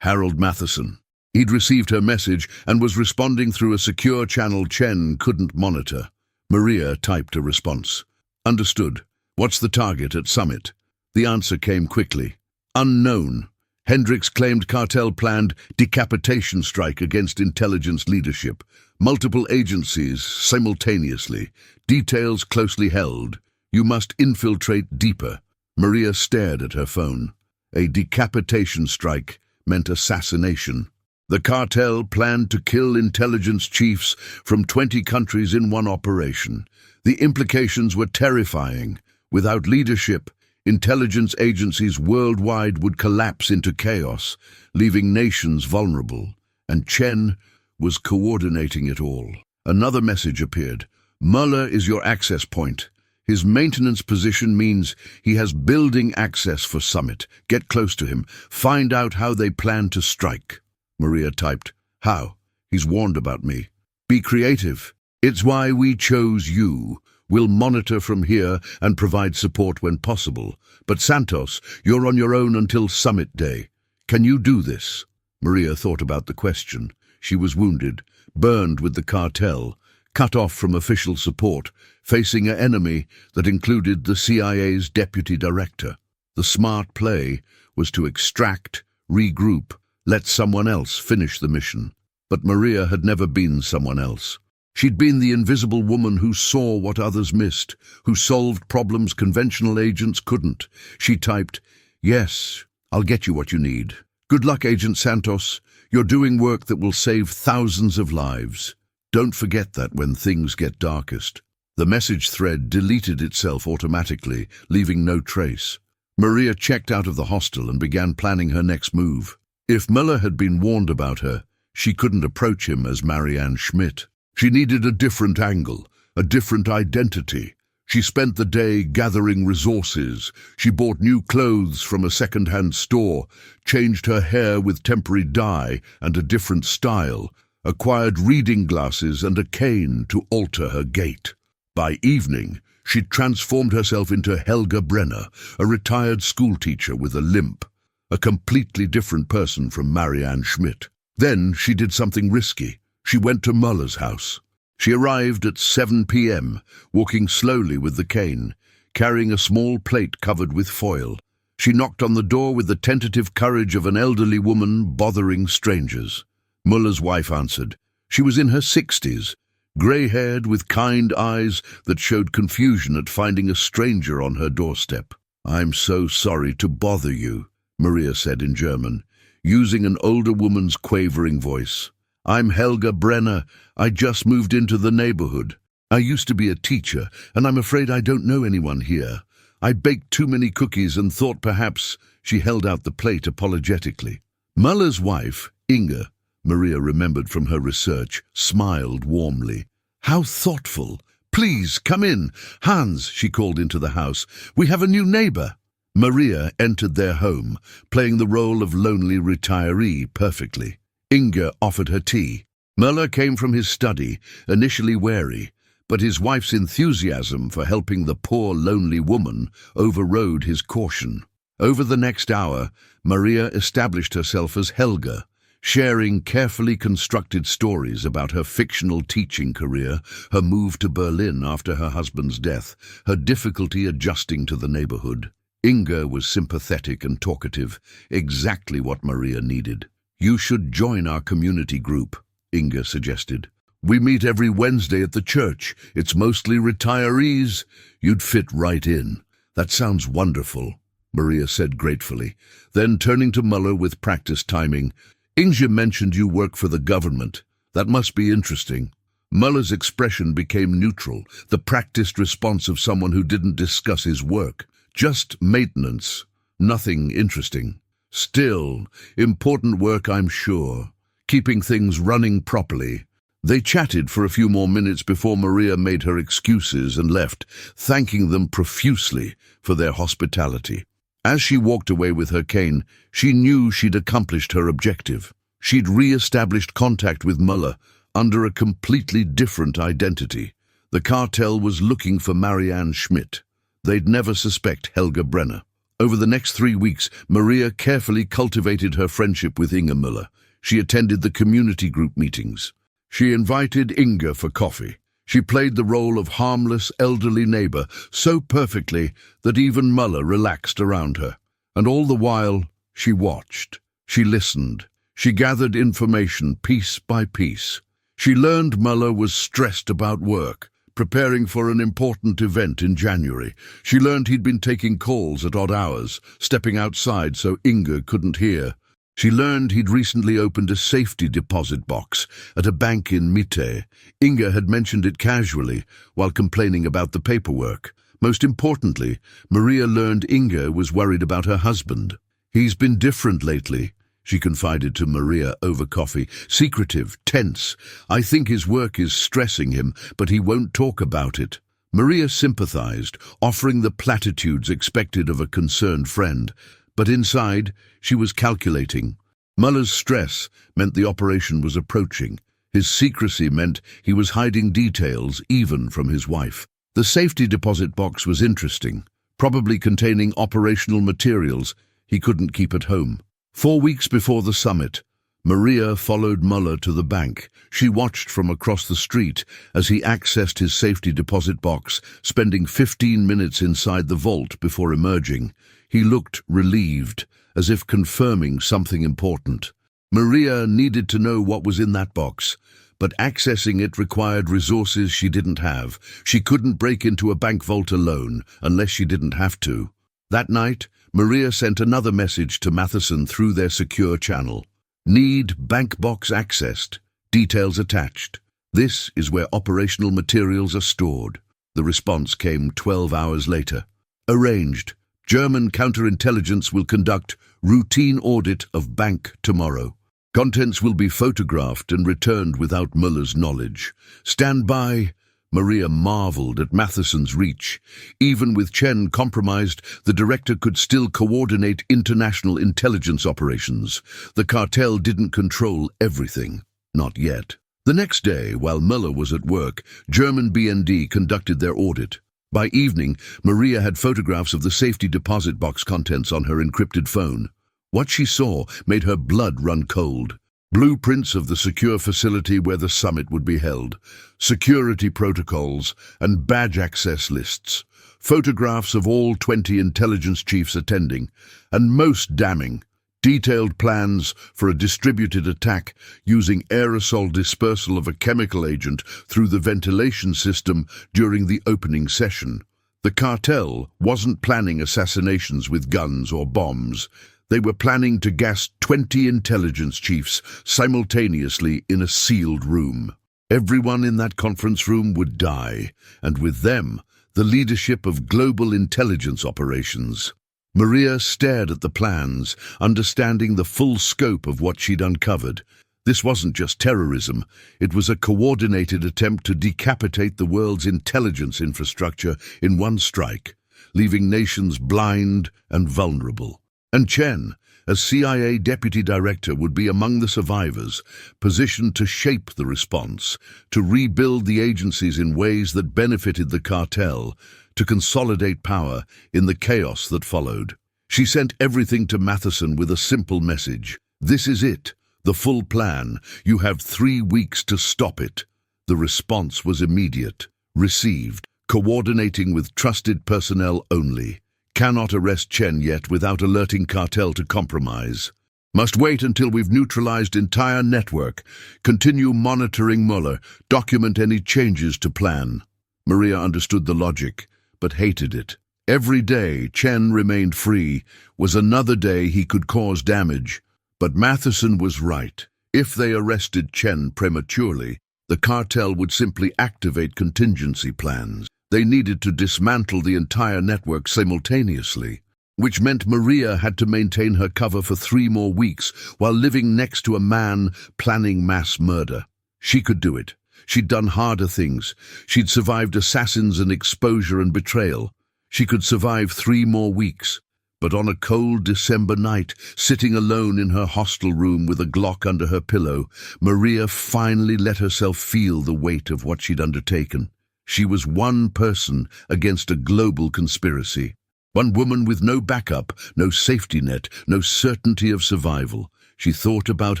[SPEAKER 1] Harold Matheson. He'd received her message and was responding through a secure channel Chen couldn't monitor. Maria typed a response. Understood. What's the target at summit? The answer came quickly. Unknown. Hendricks claimed cartel planned decapitation strike against intelligence leadership. Multiple agencies simultaneously. Details closely held. You must infiltrate deeper. Maria stared at her phone. A decapitation strike meant assassination. The cartel planned to kill intelligence chiefs from 20 countries in one operation. The implications were terrifying. Without leadership, intelligence agencies worldwide would collapse into chaos, leaving nations vulnerable. And Chen was coordinating it all. Another message appeared. Muller is your access point. His maintenance position means he has building access for summit. Get close to him. Find out how they plan to strike. Maria typed, How? He's warned about me. Be creative. It's why we chose you. We'll monitor from here and provide support when possible. But Santos, you're on your own until summit day. Can you do this? Maria thought about the question. She was wounded, burned with the cartel, cut off from official support, facing an enemy that included the CIA's deputy director. The smart play was to extract, regroup, let someone else finish the mission. But Maria had never been someone else. She'd been the invisible woman who saw what others missed, who solved problems conventional agents couldn't. She typed, Yes, I'll get you what you need. Good luck, Agent Santos. You're doing work that will save thousands of lives. Don't forget that when things get darkest. The message thread deleted itself automatically, leaving no trace. Maria checked out of the hostel and began planning her next move. If Muller had been warned about her, she couldn't approach him as Marianne Schmidt. She needed a different angle, a different identity. She spent the day gathering resources. She bought new clothes from a second-hand store, changed her hair with temporary dye and a different style, acquired reading glasses and a cane to alter her gait. By evening, she'd transformed herself into Helga Brenner, a retired schoolteacher with a limp. A completely different person from Marianne Schmidt. Then she did something risky. She went to Muller's house. She arrived at 7 p.m., walking slowly with the cane, carrying a small plate covered with foil. She knocked on the door with the tentative courage of an elderly woman bothering strangers. Muller's wife answered. She was in her 60s, grey-haired with kind eyes that showed confusion at finding a stranger on her doorstep. I'm so sorry to bother you, Maria said in German, using an older woman's quavering voice. I'm Helga Brenner. I just moved into the neighborhood. I used to be a teacher, and I'm afraid I don't know anyone here. I baked too many cookies and thought perhaps. She held out the plate apologetically. Muller's wife, Inga, Maria remembered from her research, smiled warmly. How thoughtful. Please, come in. Hans, she called into the house. We have a new neighbor. Maria entered their home, playing the role of lonely retiree perfectly. Inga offered her tea. Muller came from his study, initially wary, but his wife's enthusiasm for helping the poor, lonely woman overrode his caution. Over the next hour, Maria established herself as Helga, sharing carefully constructed stories about her fictional teaching career, her move to Berlin after her husband's death, her difficulty adjusting to the neighborhood. Inga was sympathetic and talkative, exactly what Maria needed. You should join our community group, Inga suggested. We meet every Wednesday at the church. It's mostly retirees. You'd fit right in. That sounds wonderful. Maria said gratefully. Then, turning to Muller with practiced timing, Inge mentioned you work for the government. That must be interesting. Muller's expression became neutral, the practiced response of someone who didn't discuss his work. Just maintenance. Nothing interesting. Still, important work, I'm sure. Keeping things running properly. They chatted for a few more minutes before Maria made her excuses and left, thanking them profusely for their hospitality. As she walked away with her cane, she knew she'd accomplished her objective. She'd re-established contact with Muller under a completely different identity. The cartel was looking for Marianne Schmidt. They'd never suspect Helga Brenner. Over the next 3 weeks, Maria carefully cultivated her friendship with Inge Muller. She attended the community group meetings. She invited Inge for coffee. She played the role of harmless, elderly neighbor so perfectly that even Muller relaxed around her. And all the while, she watched. She listened. She gathered information piece by piece. She learned Muller was stressed about work, preparing for an important event in January. She learned he'd been taking calls at odd hours, stepping outside so Inge couldn't hear. She learned he'd recently opened a safety deposit box at a bank in Mitte. Inge had mentioned it casually while complaining about the paperwork. Most importantly, Maria learned Inge was worried about her husband. He's been different lately, she confided to Maria over coffee. Secretive, tense. I think his work is stressing him, but he won't talk about it. Maria sympathized, offering the platitudes expected of a concerned friend. But inside, she was calculating. Muller's stress meant the operation was approaching. His secrecy meant he was hiding details, even from his wife. The safety deposit box was interesting, probably containing operational materials he couldn't keep at home. 4 weeks before the summit, Maria followed Muller to the bank. She watched from across the street as he accessed his safety deposit box, spending 15 minutes inside the vault before emerging. He looked relieved, as if confirming something important. Maria needed to know what was in that box, but accessing it required resources she didn't have. She couldn't break into a bank vault alone, unless she didn't have to. That night, Maria sent another message to Matheson through their secure channel. Need bank box accessed. Details attached. This is where operational materials are stored. The response came 12 hours later. Arranged. German counterintelligence will conduct routine audit of bank tomorrow. Contents will be photographed and returned without Muller's knowledge. Stand by. Maria marveled at Matheson's reach. Even with Chen compromised, the director could still coordinate international intelligence operations. The cartel didn't control everything. Not yet. The next day, while Muller was at work, German BND conducted their audit. By evening, Maria had photographs of the safety deposit box contents on her encrypted phone. What she saw made her blood run cold. Blueprints of the secure facility where the summit would be held, security protocols, and badge access lists, photographs of all 20 intelligence chiefs attending, and most damning, detailed plans for a distributed attack using aerosol dispersal of a chemical agent through the ventilation system during the opening session. The cartel wasn't planning assassinations with guns or bombs. They were planning to gas 20 intelligence chiefs simultaneously in a sealed room. Everyone in that conference room would die, and with them, the leadership of global intelligence operations. Maria stared at the plans, understanding the full scope of what she'd uncovered. This wasn't just terrorism, it was a coordinated attempt to decapitate the world's intelligence infrastructure in one strike, leaving nations blind and vulnerable. And Chen, as CIA deputy director, would be among the survivors, positioned to shape the response, to rebuild the agencies in ways that benefited the cartel, to consolidate power in the chaos that followed. She sent everything to Matheson with a simple message. This is it, the full plan. You have 3 weeks to stop it. The response was immediate. Received. Coordinating with trusted personnel only. Cannot arrest Chen yet without alerting cartel to compromise. Must wait until we've neutralized entire network. Continue monitoring Muller. Document any changes to plan. Maria understood the logic, but hated it. Every day Chen remained free was another day he could cause damage. But Matheson was right. If they arrested Chen prematurely, the cartel would simply activate contingency plans. They needed to dismantle the entire network simultaneously, which meant Maria had to maintain her cover for 3 more weeks while living next to a man planning mass murder. She could do it. She'd done harder things. She'd survived assassins and exposure and betrayal. She could survive 3 more weeks. But on a cold December night, sitting alone in her hostel room with a Glock under her pillow, Maria finally let herself feel the weight of what she'd undertaken. She was one person against a global conspiracy. One woman with no backup, no safety net, no certainty of survival. She thought about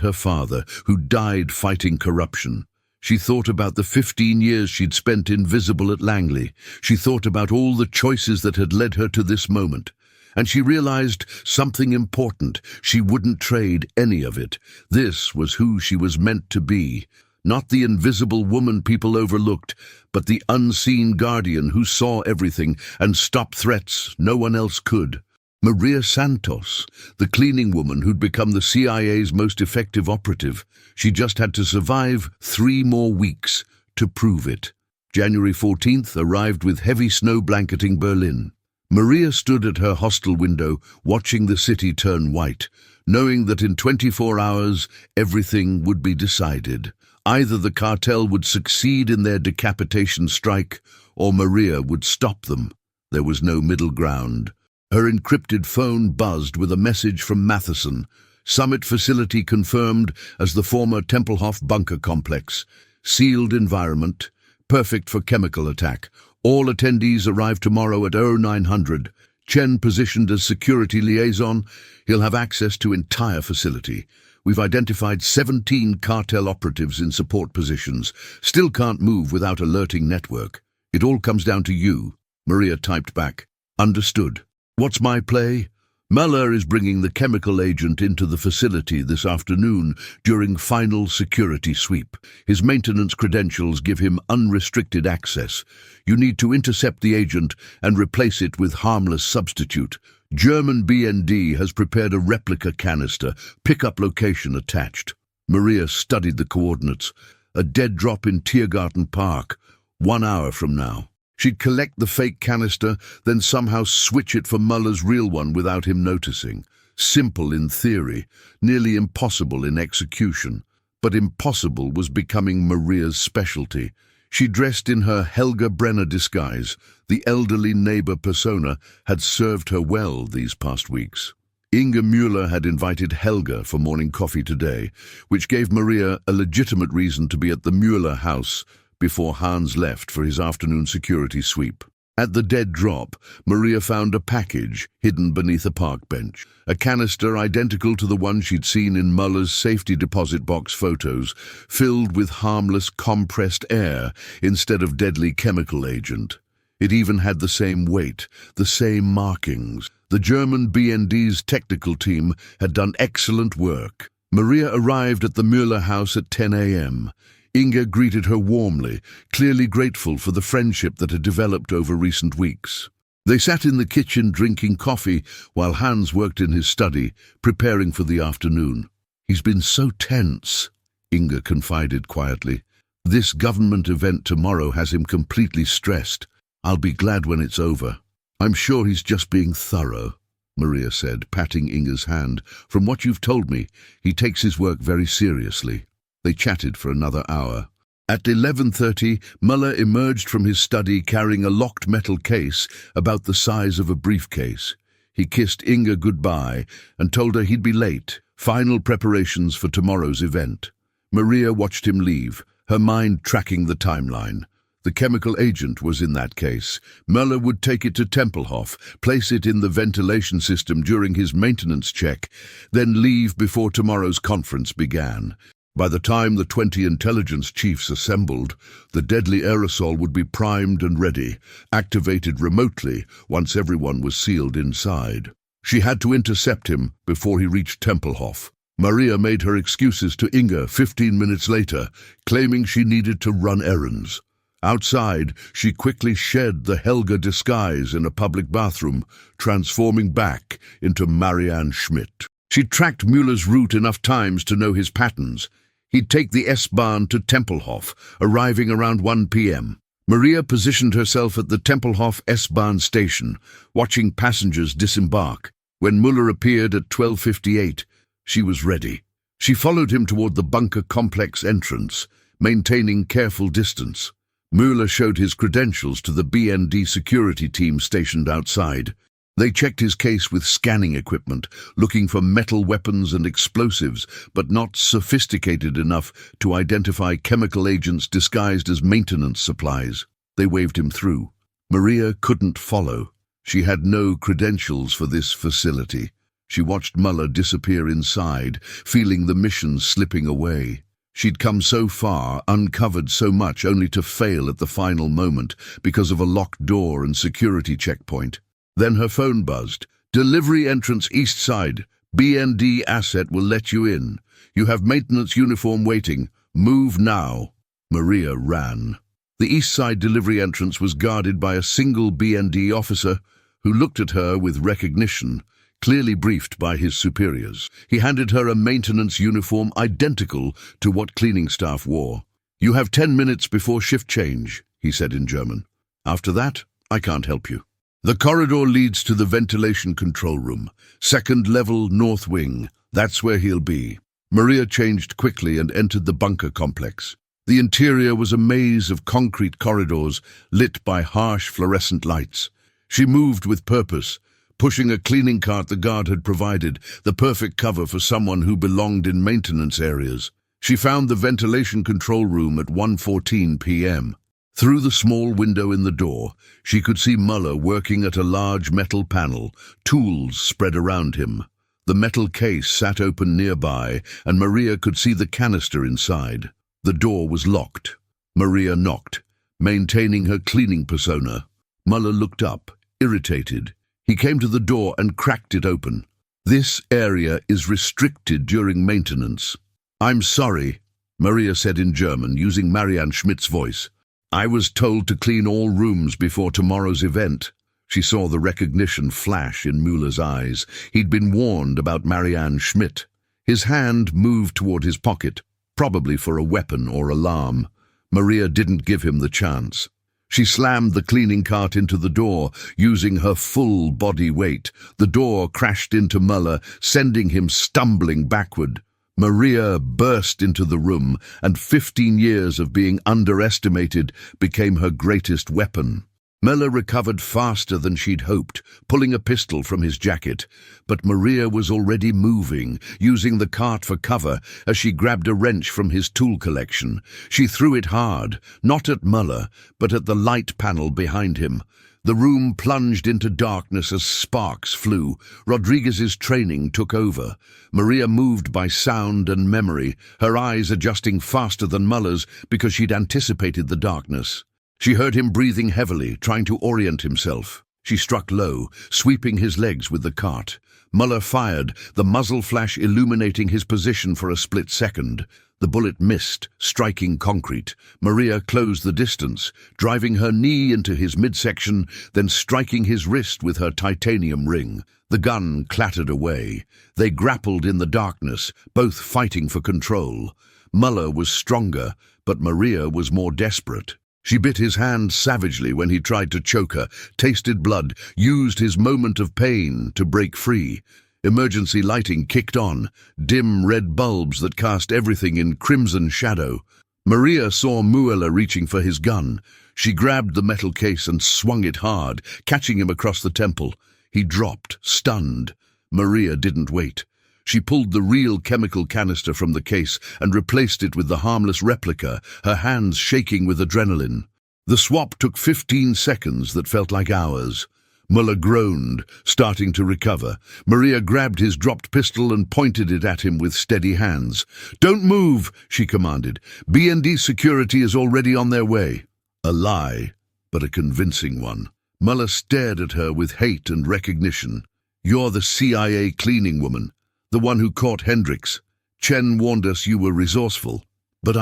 [SPEAKER 1] her father, who died fighting corruption. She thought about the 15 years she'd spent invisible at Langley. She thought about all the choices that had led her to this moment. And she realized something important. She wouldn't trade any of it. This was who she was meant to be. Not the invisible woman people overlooked, but the unseen guardian who saw everything and stopped threats no one else could. Maria Santos, the cleaning woman who'd become the CIA's most effective operative. She just had to survive 3 more weeks to prove it. January 14th arrived with heavy snow blanketing Berlin. Maria stood at her hostel window, watching the city turn white, knowing that in 24 hours everything would be decided. Either the cartel would succeed in their decapitation strike, or Maria would stop them. There was no middle ground. Her encrypted phone buzzed with a message from Matheson. Summit facility confirmed as the former Tempelhof bunker complex. Sealed environment, perfect for chemical attack. All attendees arrive tomorrow at 0900. Chen positioned as security liaison. He'll have access to entire facility. We've identified 17 cartel operatives in support positions. Still can't move without alerting network. It all comes down to you. Maria typed back. Understood. What's my play? Muller is bringing the chemical agent into the facility this afternoon during final security sweep. His maintenance credentials give him unrestricted access. You need to intercept the agent and replace it with harmless substitute. German BND has prepared a replica canister, pickup location attached. Maria studied the coordinates. A dead drop in Tiergarten Park, 1 hour from now. She'd collect the fake canister, then somehow switch it for Muller's real one without him noticing. Simple in theory, nearly impossible in execution. But impossible was becoming Maria's specialty. She dressed in her Helga Brenner disguise. The elderly neighbor persona had served her well these past weeks. Inge Müller had invited Helga for morning coffee today, which gave Maria a legitimate reason to be at the Müller house before Hans left for his afternoon security sweep. At the dead drop, Maria found a package hidden beneath a park bench, a canister identical to the one she'd seen in Muller's safety deposit box photos, filled with harmless compressed air instead of deadly chemical agent. It even had the same weight, the same markings. The German BND's technical team had done excellent work. Maria arrived at the Müller house at 10 a.m. Inge greeted her warmly, clearly grateful for the friendship that had developed over recent weeks. They sat in the kitchen drinking coffee while Hans worked in his study, preparing for the afternoon. He's been so tense, Inge confided quietly. This government event tomorrow has him completely stressed. I'll be glad when it's over. I'm sure he's just being thorough, Maria said, patting Inge's hand. From what you've told me, he takes his work very seriously. They chatted for another hour. At 11:30, Muller emerged from his study carrying a locked metal case about the size of a briefcase. He kissed Inge goodbye and told her he'd be late. Final preparations for tomorrow's event. Maria watched him leave, her mind tracking the timeline. The chemical agent was in that case. Muller would take it to Tempelhof, place it in the ventilation system during his maintenance check, then leave before tomorrow's conference began. By the time the 20 intelligence chiefs assembled, the deadly aerosol would be primed and ready, activated remotely once everyone was sealed inside. She had to intercept him before he reached Tempelhof. Maria made her excuses to Inge 15 minutes later, claiming she needed to run errands. Outside, she quickly shed the Helga disguise in a public bathroom, transforming back into Marianne Schmidt. She'd tracked Muller's route enough times to know his patterns. He'd take the S-Bahn to Tempelhof, arriving around 1 p.m. Maria positioned herself at the Tempelhof S-Bahn station, watching passengers disembark. When Muller appeared at 12:58, she was ready. She followed him toward the bunker complex entrance, maintaining careful distance. Muller showed his credentials to the BND security team stationed outside. They checked his case with scanning equipment, looking for metal weapons and explosives, but not sophisticated enough to identify chemical agents disguised as maintenance supplies. They waved him through. Maria couldn't follow. She had no credentials for this facility. She watched Muller disappear inside, feeling the mission slipping away. She'd come so far, uncovered so much, only to fail at the final moment because of a locked door and security checkpoint. Then her phone buzzed. "Delivery entrance east side. BND asset will let you in. You have maintenance uniform waiting. Move now." Maria ran. The east side delivery entrance was guarded by a single BND officer who looked at her with recognition, clearly briefed by his superiors. He handed her a maintenance uniform identical to what cleaning staff wore. "You have 10 minutes before shift change," he said in German. "After that, I can't help you." The corridor leads to the ventilation control room. Second level, north wing. That's where he'll be. Maria changed quickly and entered the bunker complex. The interior was a maze of concrete corridors lit by harsh fluorescent lights. She moved with purpose, pushing a cleaning cart the guard had provided, the perfect cover for someone who belonged in maintenance areas. She found the ventilation control room at 1:14 p.m. Through the small window in the door, she could see Muller working at a large metal panel, tools spread around him. The metal case sat open nearby, and Maria could see the canister inside. The door was locked. Maria knocked, maintaining her cleaning persona. Muller looked up, irritated. He came to the door and cracked it open. "This area is restricted during maintenance." "I'm sorry," Maria said in German, using Marianne Schmidt's voice. "I was told to clean all rooms before tomorrow's event." She saw the recognition flash in Muller's eyes. He'd been warned about Marianne Schmidt. His hand moved toward his pocket, probably for a weapon or alarm. Maria didn't give him the chance. She slammed the cleaning cart into the door, using her full body weight. The door crashed into Muller, sending him stumbling backward. Maria burst into the room, and 15 years of being underestimated became her greatest weapon. Muller recovered faster than she'd hoped, pulling a pistol from his jacket. But Maria was already moving, using the cart for cover as she grabbed a wrench from his tool collection. She threw it hard, not at Muller, but at the light panel behind him. The room plunged into darkness as sparks flew. Rodriguez's training took over. Maria moved by sound and memory, her eyes adjusting faster than Muller's because she'd anticipated the darkness. She heard him breathing heavily, trying to orient himself. She struck low, sweeping his legs with the cart. Muller fired, the muzzle flash illuminating his position for a split second. The bullet missed, striking concrete. Maria closed the distance, driving her knee into his midsection, then striking his wrist with her titanium ring. The gun clattered away. They grappled in the darkness, both fighting for control. Muller was stronger, but Maria was more desperate. She bit his hand savagely when he tried to choke her, tasted blood, used his moment of pain to break free. Emergency lighting kicked on, dim red bulbs that cast everything in crimson shadow. Maria saw Muller reaching for his gun. She grabbed the metal case and swung it hard, catching him across the temple. He dropped, stunned. Maria didn't wait. She pulled the real chemical canister from the case and replaced it with the harmless replica, her hands shaking with adrenaline. The swap took 15 seconds that felt like hours. Muller groaned, starting to recover. Maria grabbed his dropped pistol and pointed it at him with steady hands. "Don't move," she commanded. "BND security is already on their way." A lie, but a convincing one. Muller stared at her with hate and recognition. "You're the CIA cleaning woman, the one who caught Hendricks. Chen warned us you were resourceful. But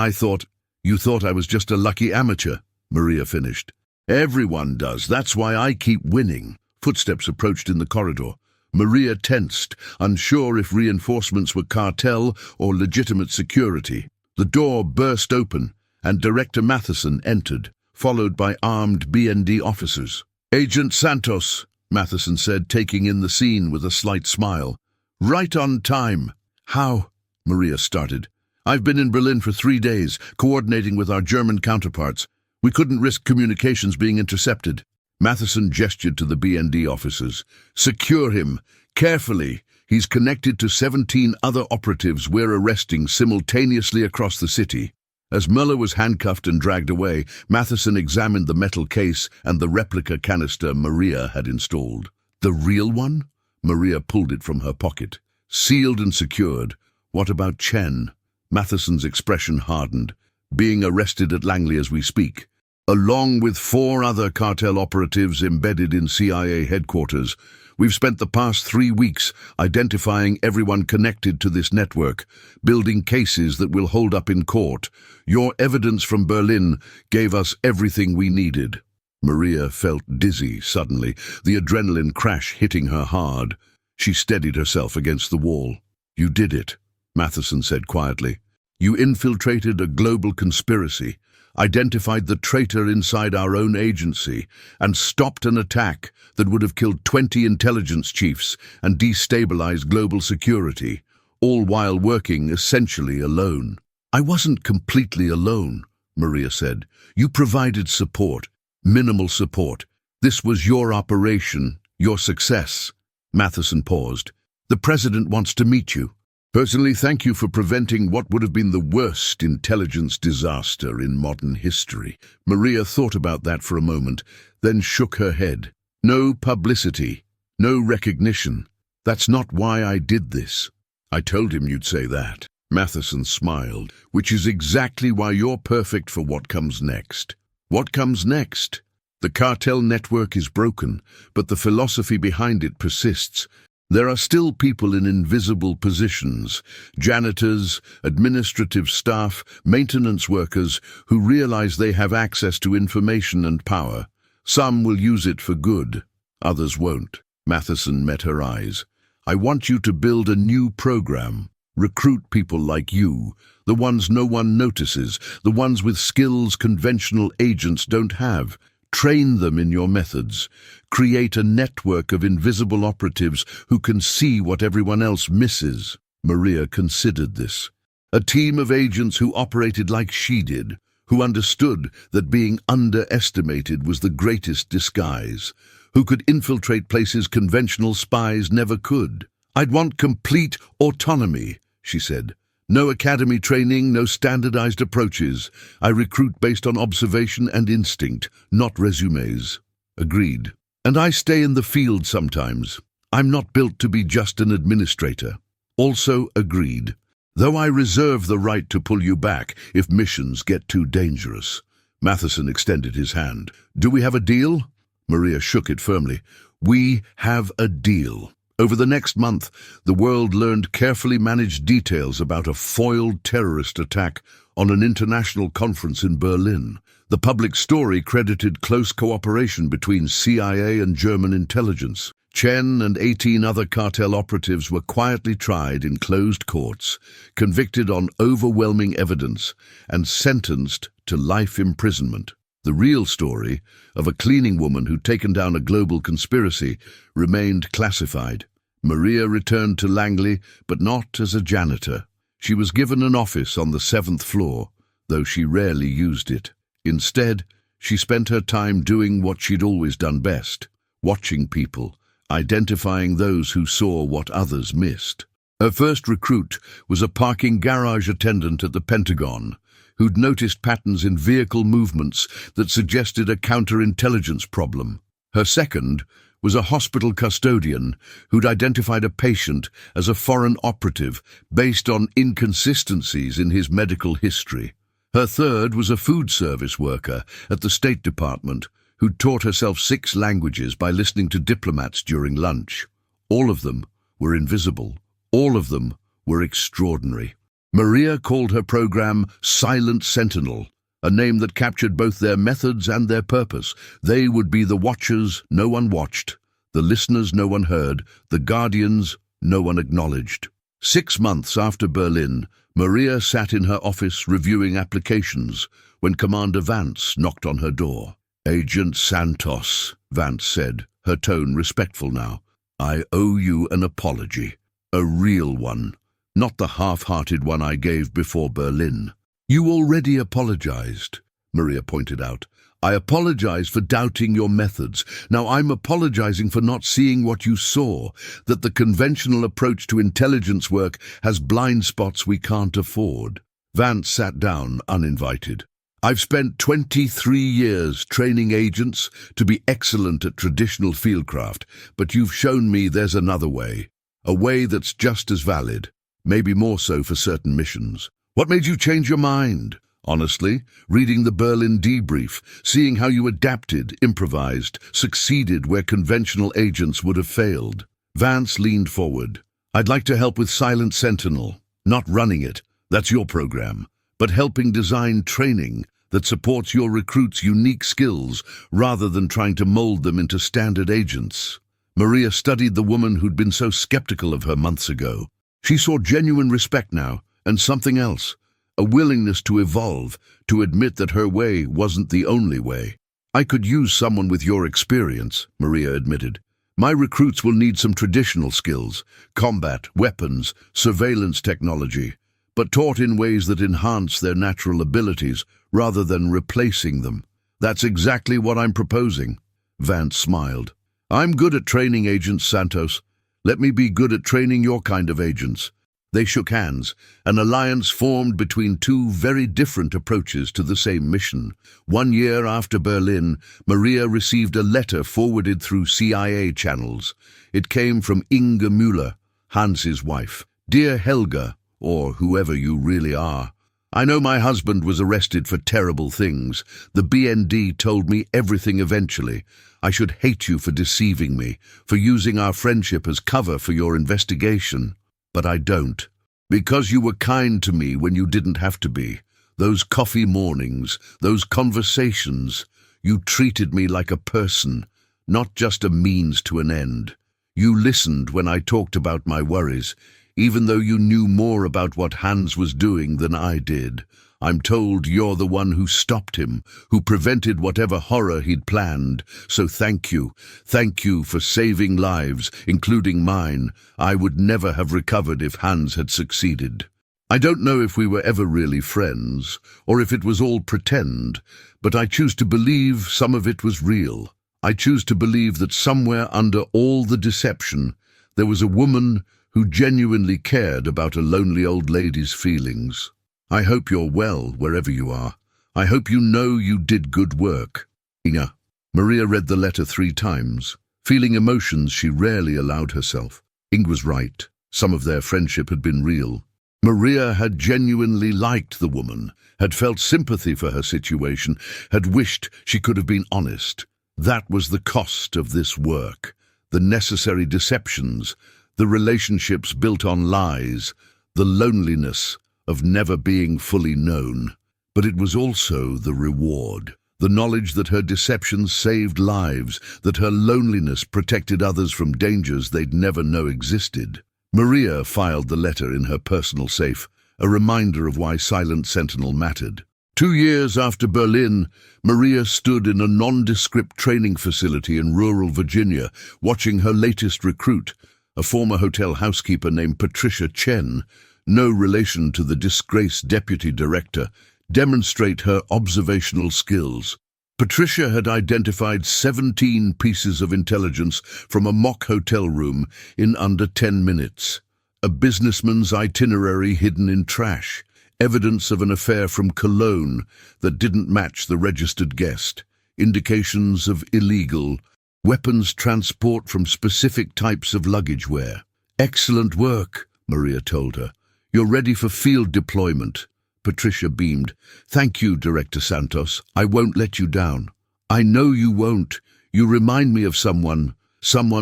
[SPEAKER 1] you thought I was just a lucky amateur." Maria finished. Everyone does. That's why I keep winning. Footsteps approached in the corridor. Maria tensed, unsure if reinforcements were cartel or legitimate security. The door burst open, and Director Matheson entered, followed by armed BND officers. "Agent Santos," Matheson said, taking in the scene with a slight smile. "Right on time." "How?" Maria started. "I've been in Berlin for 3 days, coordinating with our German counterparts. We couldn't risk communications being intercepted." Matheson gestured to the BND officers. "Secure him. Carefully. He's connected to 17 other operatives we're arresting simultaneously across the city." As Muller was handcuffed and dragged away, Matheson examined the metal case and the replica canister Maria had installed. "The real one?" Maria pulled it from her pocket. "Sealed and secured. What about Chen?" Matheson's expression hardened. "Being arrested at Langley as we speak, along with 4 other cartel operatives embedded in CIA headquarters. We've spent the past 3 weeks identifying everyone connected to this network, building cases that will hold up in court. Your evidence from Berlin gave us everything we needed." Maria felt dizzy suddenly, the adrenaline crash hitting her hard. She steadied herself against the wall. "You did it," Matheson said quietly. "You infiltrated a global conspiracy, identified the traitor inside our own agency, and stopped an attack that would have killed 20 intelligence chiefs and destabilized global security, all while working essentially alone." "I wasn't completely alone," Maria said. "You provided support, minimal support. This was your operation, your success." Matheson paused. "The president wants to meet you." "Personally, thank you for preventing what would have been the worst intelligence disaster in modern history." Maria thought about that for a moment, then shook her head. "No publicity, no recognition. That's not why I did this." "I told him you'd say that." Matheson smiled. "Which is exactly why you're perfect for what comes next." "What comes next?" "The cartel network is broken, but the philosophy behind it persists. There are still people in invisible positions, janitors, administrative staff, maintenance workers, who realize they have access to information and power. Some will use it for good, others won't." Matheson met her eyes. "I want you to build a new program. Recruit people like you, the ones no one notices, the ones with skills conventional agents don't have. Train them in your methods. Create a network of invisible operatives who can see what everyone else misses." Maria considered this. A team of agents who operated like she did, who understood that being underestimated was the greatest disguise, who could infiltrate places conventional spies never could. "I'd want complete autonomy," she said. "No academy training, no standardized approaches. I recruit based on observation and instinct, not resumes." "Agreed. And I stay in the field sometimes. I'm not built to be just an administrator." "Also agreed. Though I reserve the right to pull you back if missions get too dangerous." Matheson extended his hand. "Do we have a deal?" Maria shook it firmly. "We have a deal." Over the next month, the world learned carefully managed details about a foiled terrorist attack on an international conference in Berlin. The public story credited close cooperation between CIA and German intelligence. Chen and 18 other cartel operatives were quietly tried in closed courts, convicted on overwhelming evidence, and sentenced to life imprisonment. The real story, of a cleaning woman who'd taken down a global conspiracy, remained classified. Maria returned to Langley, but not as a janitor. She was given an office on the 7th floor, though she rarely used it. Instead, she spent her time doing what she'd always done best, watching people, identifying those who saw what others missed. Her first recruit was a parking garage attendant at the Pentagon, who'd noticed patterns in vehicle movements that suggested a counterintelligence problem. Her second was a hospital custodian who'd identified a patient as a foreign operative based on inconsistencies in his medical history. Her third was a food service worker at the State Department who'd taught herself 6 languages by listening to diplomats during lunch. All of them were invisible. All of them were extraordinary. Maria called her program Silent Sentinel, a name that captured both their methods and their purpose. They would be the watchers no one watched, the listeners no one heard, the guardians no one acknowledged. 6 months after Berlin, Maria sat in her office reviewing applications when Commander Vance knocked on her door. "Agent Santos," Vance said, her tone respectful now. "I owe you an apology. A real one, not the half-hearted one I gave before Berlin." "You already apologized," Maria pointed out. "I apologize for doubting your methods. Now I'm apologizing for not seeing what you saw, that the conventional approach to intelligence work has blind spots we can't afford." Vance sat down, uninvited. "I've spent 23 years training agents to be excellent at traditional fieldcraft, but you've shown me there's another way, a way that's just as valid, maybe more so for certain missions. What made you change your mind?" "Honestly, reading the Berlin debrief, seeing how you adapted, improvised, succeeded where conventional agents would have failed." Vance leaned forward. "I'd like to help with Silent Sentinel, not running it, that's your program, but helping design training that supports your recruits' unique skills rather than trying to mold them into standard agents." Maria studied the woman who'd been so skeptical of her months ago. She saw genuine respect now, and something else, a willingness to evolve, to admit that her way wasn't the only way. "I could use someone with your experience," Maria admitted. "My recruits will need some traditional skills, combat, weapons, surveillance technology, but taught in ways that enhance their natural abilities rather than replacing them. That's exactly what I'm proposing." Vance smiled. "I'm good at training agents, Santos. Let me be good at training your kind of agents." They shook hands, an alliance formed between two very different approaches to the same mission. 1 year after Berlin, Maria received a letter forwarded through CIA channels. It came from Inge Müller, Hans's wife. "Dear Helga, or whoever you really are, I know my husband was arrested for terrible things. The BND told me everything eventually. I should hate you for deceiving me, for using our friendship as cover for your investigation. But I don't. Because you were kind to me when you didn't have to be. Those coffee mornings, those conversations, you treated me like a person, not just a means to an end. You listened when I talked about my worries, even though you knew more about what Hans was doing than I did. I'm told you're the one who stopped him, who prevented whatever horror he'd planned. So thank you. Thank you for saving lives, including mine. I would never have recovered if Hans had succeeded. I don't know if we were ever really friends, or if it was all pretend, but I choose to believe some of it was real. I choose to believe that somewhere under all the deception, there was a woman who genuinely cared about a lonely old lady's feelings. I hope you're well, wherever you are. I hope you know you did good work. Inge." Maria read the letter 3 times, feeling emotions she rarely allowed herself. Inge was right. Some of their friendship had been real. Maria had genuinely liked the woman, had felt sympathy for her situation, had wished she could have been honest. That was the cost of this work, the necessary deceptions, the relationships built on lies, the loneliness of never being fully known. But it was also the reward, the knowledge that her deceptions saved lives, that her loneliness protected others from dangers they'd never know existed. Maria filed the letter in her personal safe, a reminder of why Silent Sentinel mattered. 2 years after Berlin, Maria stood in a nondescript training facility in rural Virginia, watching her latest recruit, a former hotel housekeeper named Patricia Chen, no relation to the disgraced deputy director, demonstrate her observational skills. Patricia had identified 17 pieces of intelligence from a mock hotel room in under 10 minutes. A businessman's itinerary hidden in trash, evidence of an affair from Cologne that didn't match the registered guest, indications of illegal, weapons transport from specific types of luggage wear. "Excellent work," Maria told her. "You're ready for field deployment." Patricia beamed. "Thank you, Director Santos. I won't let you down." "I know you won't. You remind me of someone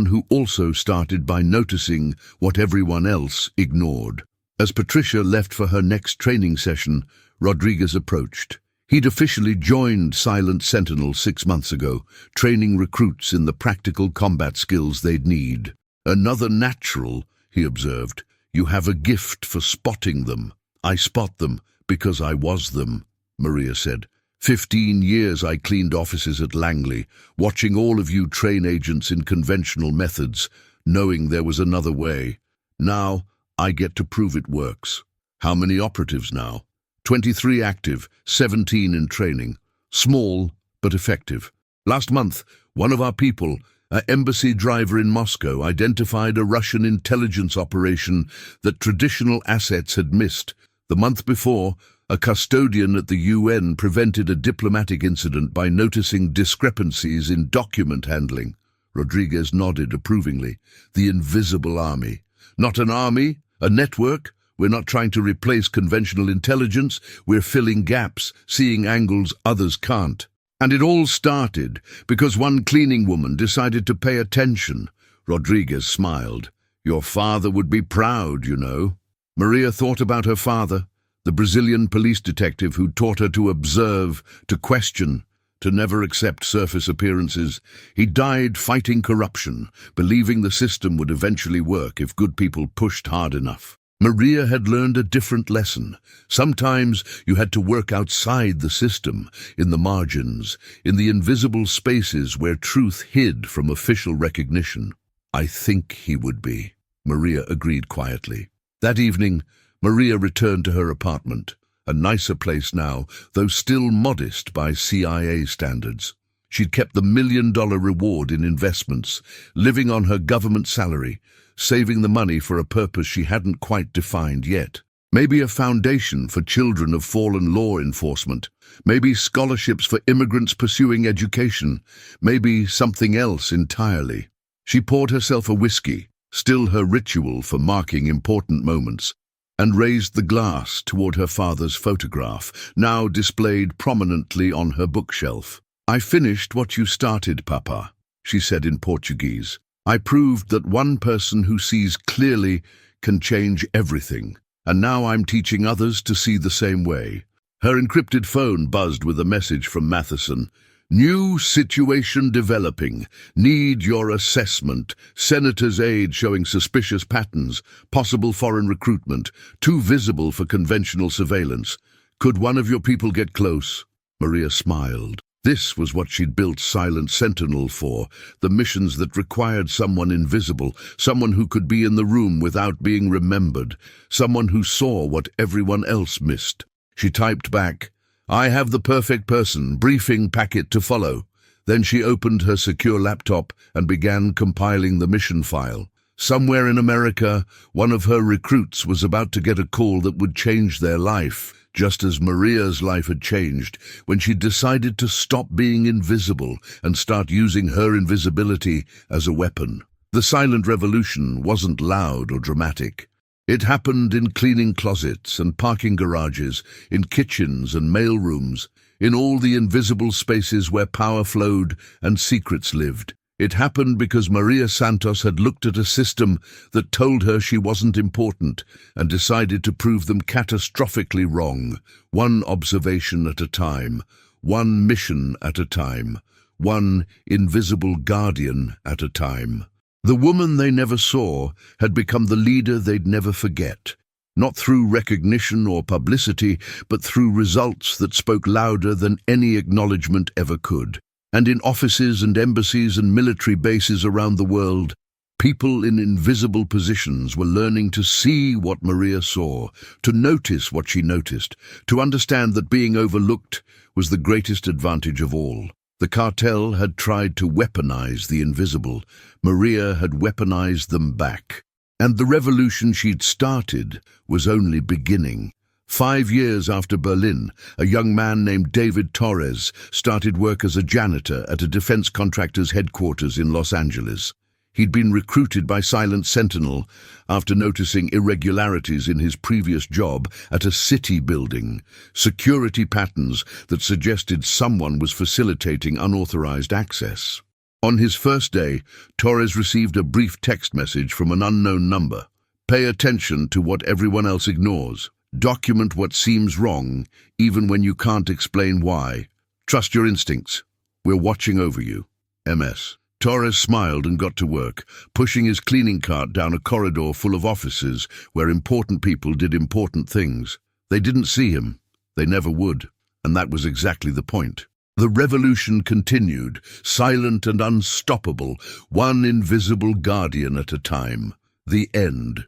[SPEAKER 1] who also started by noticing what everyone else ignored." As Patricia left for her next training session, Rodriguez approached. He'd officially joined Silent Sentinel 6 months ago, training recruits in the practical combat skills they'd need. "Another natural," he observed. "You have a gift for spotting them." "I spot them because I was them," Maria said. 15 years I cleaned offices at Langley, watching all of you train agents in conventional methods, knowing there was another way. Now I get to prove it works." "How many operatives now?" 23 active, 17 in training. Small, but effective. Last month, one of our people, an embassy driver in Moscow, identified a Russian intelligence operation that traditional assets had missed. The month before, a custodian at the UN prevented a diplomatic incident by noticing discrepancies in document handling. Rodriguez nodded approvingly. "The invisible army. Not an army, a network. We're not trying to replace conventional intelligence. We're filling gaps, seeing angles others can't. And it all started because one cleaning woman decided to pay attention." Rodriguez smiled. "Your father would be proud, you know." Maria thought about her father, the Brazilian police detective who taught her to observe, to question, to never accept surface appearances. He died fighting corruption, believing the system would eventually work if good people pushed hard enough. Maria had learned a different lesson. Sometimes you had to work outside the system, in the margins, in the invisible spaces where truth hid from official recognition. "I think he would be," Maria agreed quietly. That evening, Maria returned to her apartment, a nicer place now, though still modest by CIA standards. She'd kept the $1 million reward in investments, living on her government salary, saving the money for a purpose she hadn't quite defined yet. Maybe a foundation for children of fallen law enforcement. Maybe scholarships for immigrants pursuing education. Maybe something else entirely. She poured herself a whiskey, still her ritual for marking important moments, and raised the glass toward her father's photograph, now displayed prominently on her bookshelf. "I finished what you started, Papa," she said in Portuguese. "I proved that one person who sees clearly can change everything, and now I'm teaching others to see the same way." Her encrypted phone buzzed with a message from Matheson. "New situation developing. Need your assessment. Senator's aide showing suspicious patterns. Possible foreign recruitment. Too visible for conventional surveillance. Could one of your people get close?" Maria smiled. This was what she'd built Silent Sentinel for, the missions that required someone invisible, someone who could be in the room without being remembered, someone who saw what everyone else missed. She typed back, "I have the perfect person, briefing packet to follow." Then she opened her secure laptop and began compiling the mission file. Somewhere in America, one of her recruits was about to get a call that would change their life, just as Maria's life had changed when she decided to stop being invisible and start using her invisibility as a weapon. The silent revolution wasn't loud or dramatic. It happened in cleaning closets and parking garages, in kitchens and mailrooms, in all the invisible spaces where power flowed and secrets lived. It happened because Maria Santos had looked at a system that told her she wasn't important and decided to prove them catastrophically wrong, one observation at a time, one mission at a time, one invisible guardian at a time. The woman they never saw had become the leader they'd never forget, not through recognition or publicity, but through results that spoke louder than any acknowledgement ever could. And in offices and embassies and military bases around the world, people in invisible positions were learning to see what Maria saw, to notice what she noticed, to understand that being overlooked was the greatest advantage of all. The cartel had tried to weaponize the invisible. Maria had weaponized them back. And the revolution she'd started was only beginning. 5 years after Berlin, a young man named David Torres started work as a janitor at a defense contractor's headquarters in Los Angeles. He'd been recruited by Silent Sentinel after noticing irregularities in his previous job at a city building, security patterns that suggested someone was facilitating unauthorized access. On his first day, Torres received a brief text message from an unknown number. "Pay attention to what everyone else ignores. Document what seems wrong, even when you can't explain why. Trust your instincts. We're watching over you. MS. Torres smiled and got to work, pushing his cleaning cart down a corridor full of offices where important people did important things. They didn't see him. They never would. And that was exactly the point. The revolution continued, silent and unstoppable, one invisible guardian at a time. The end.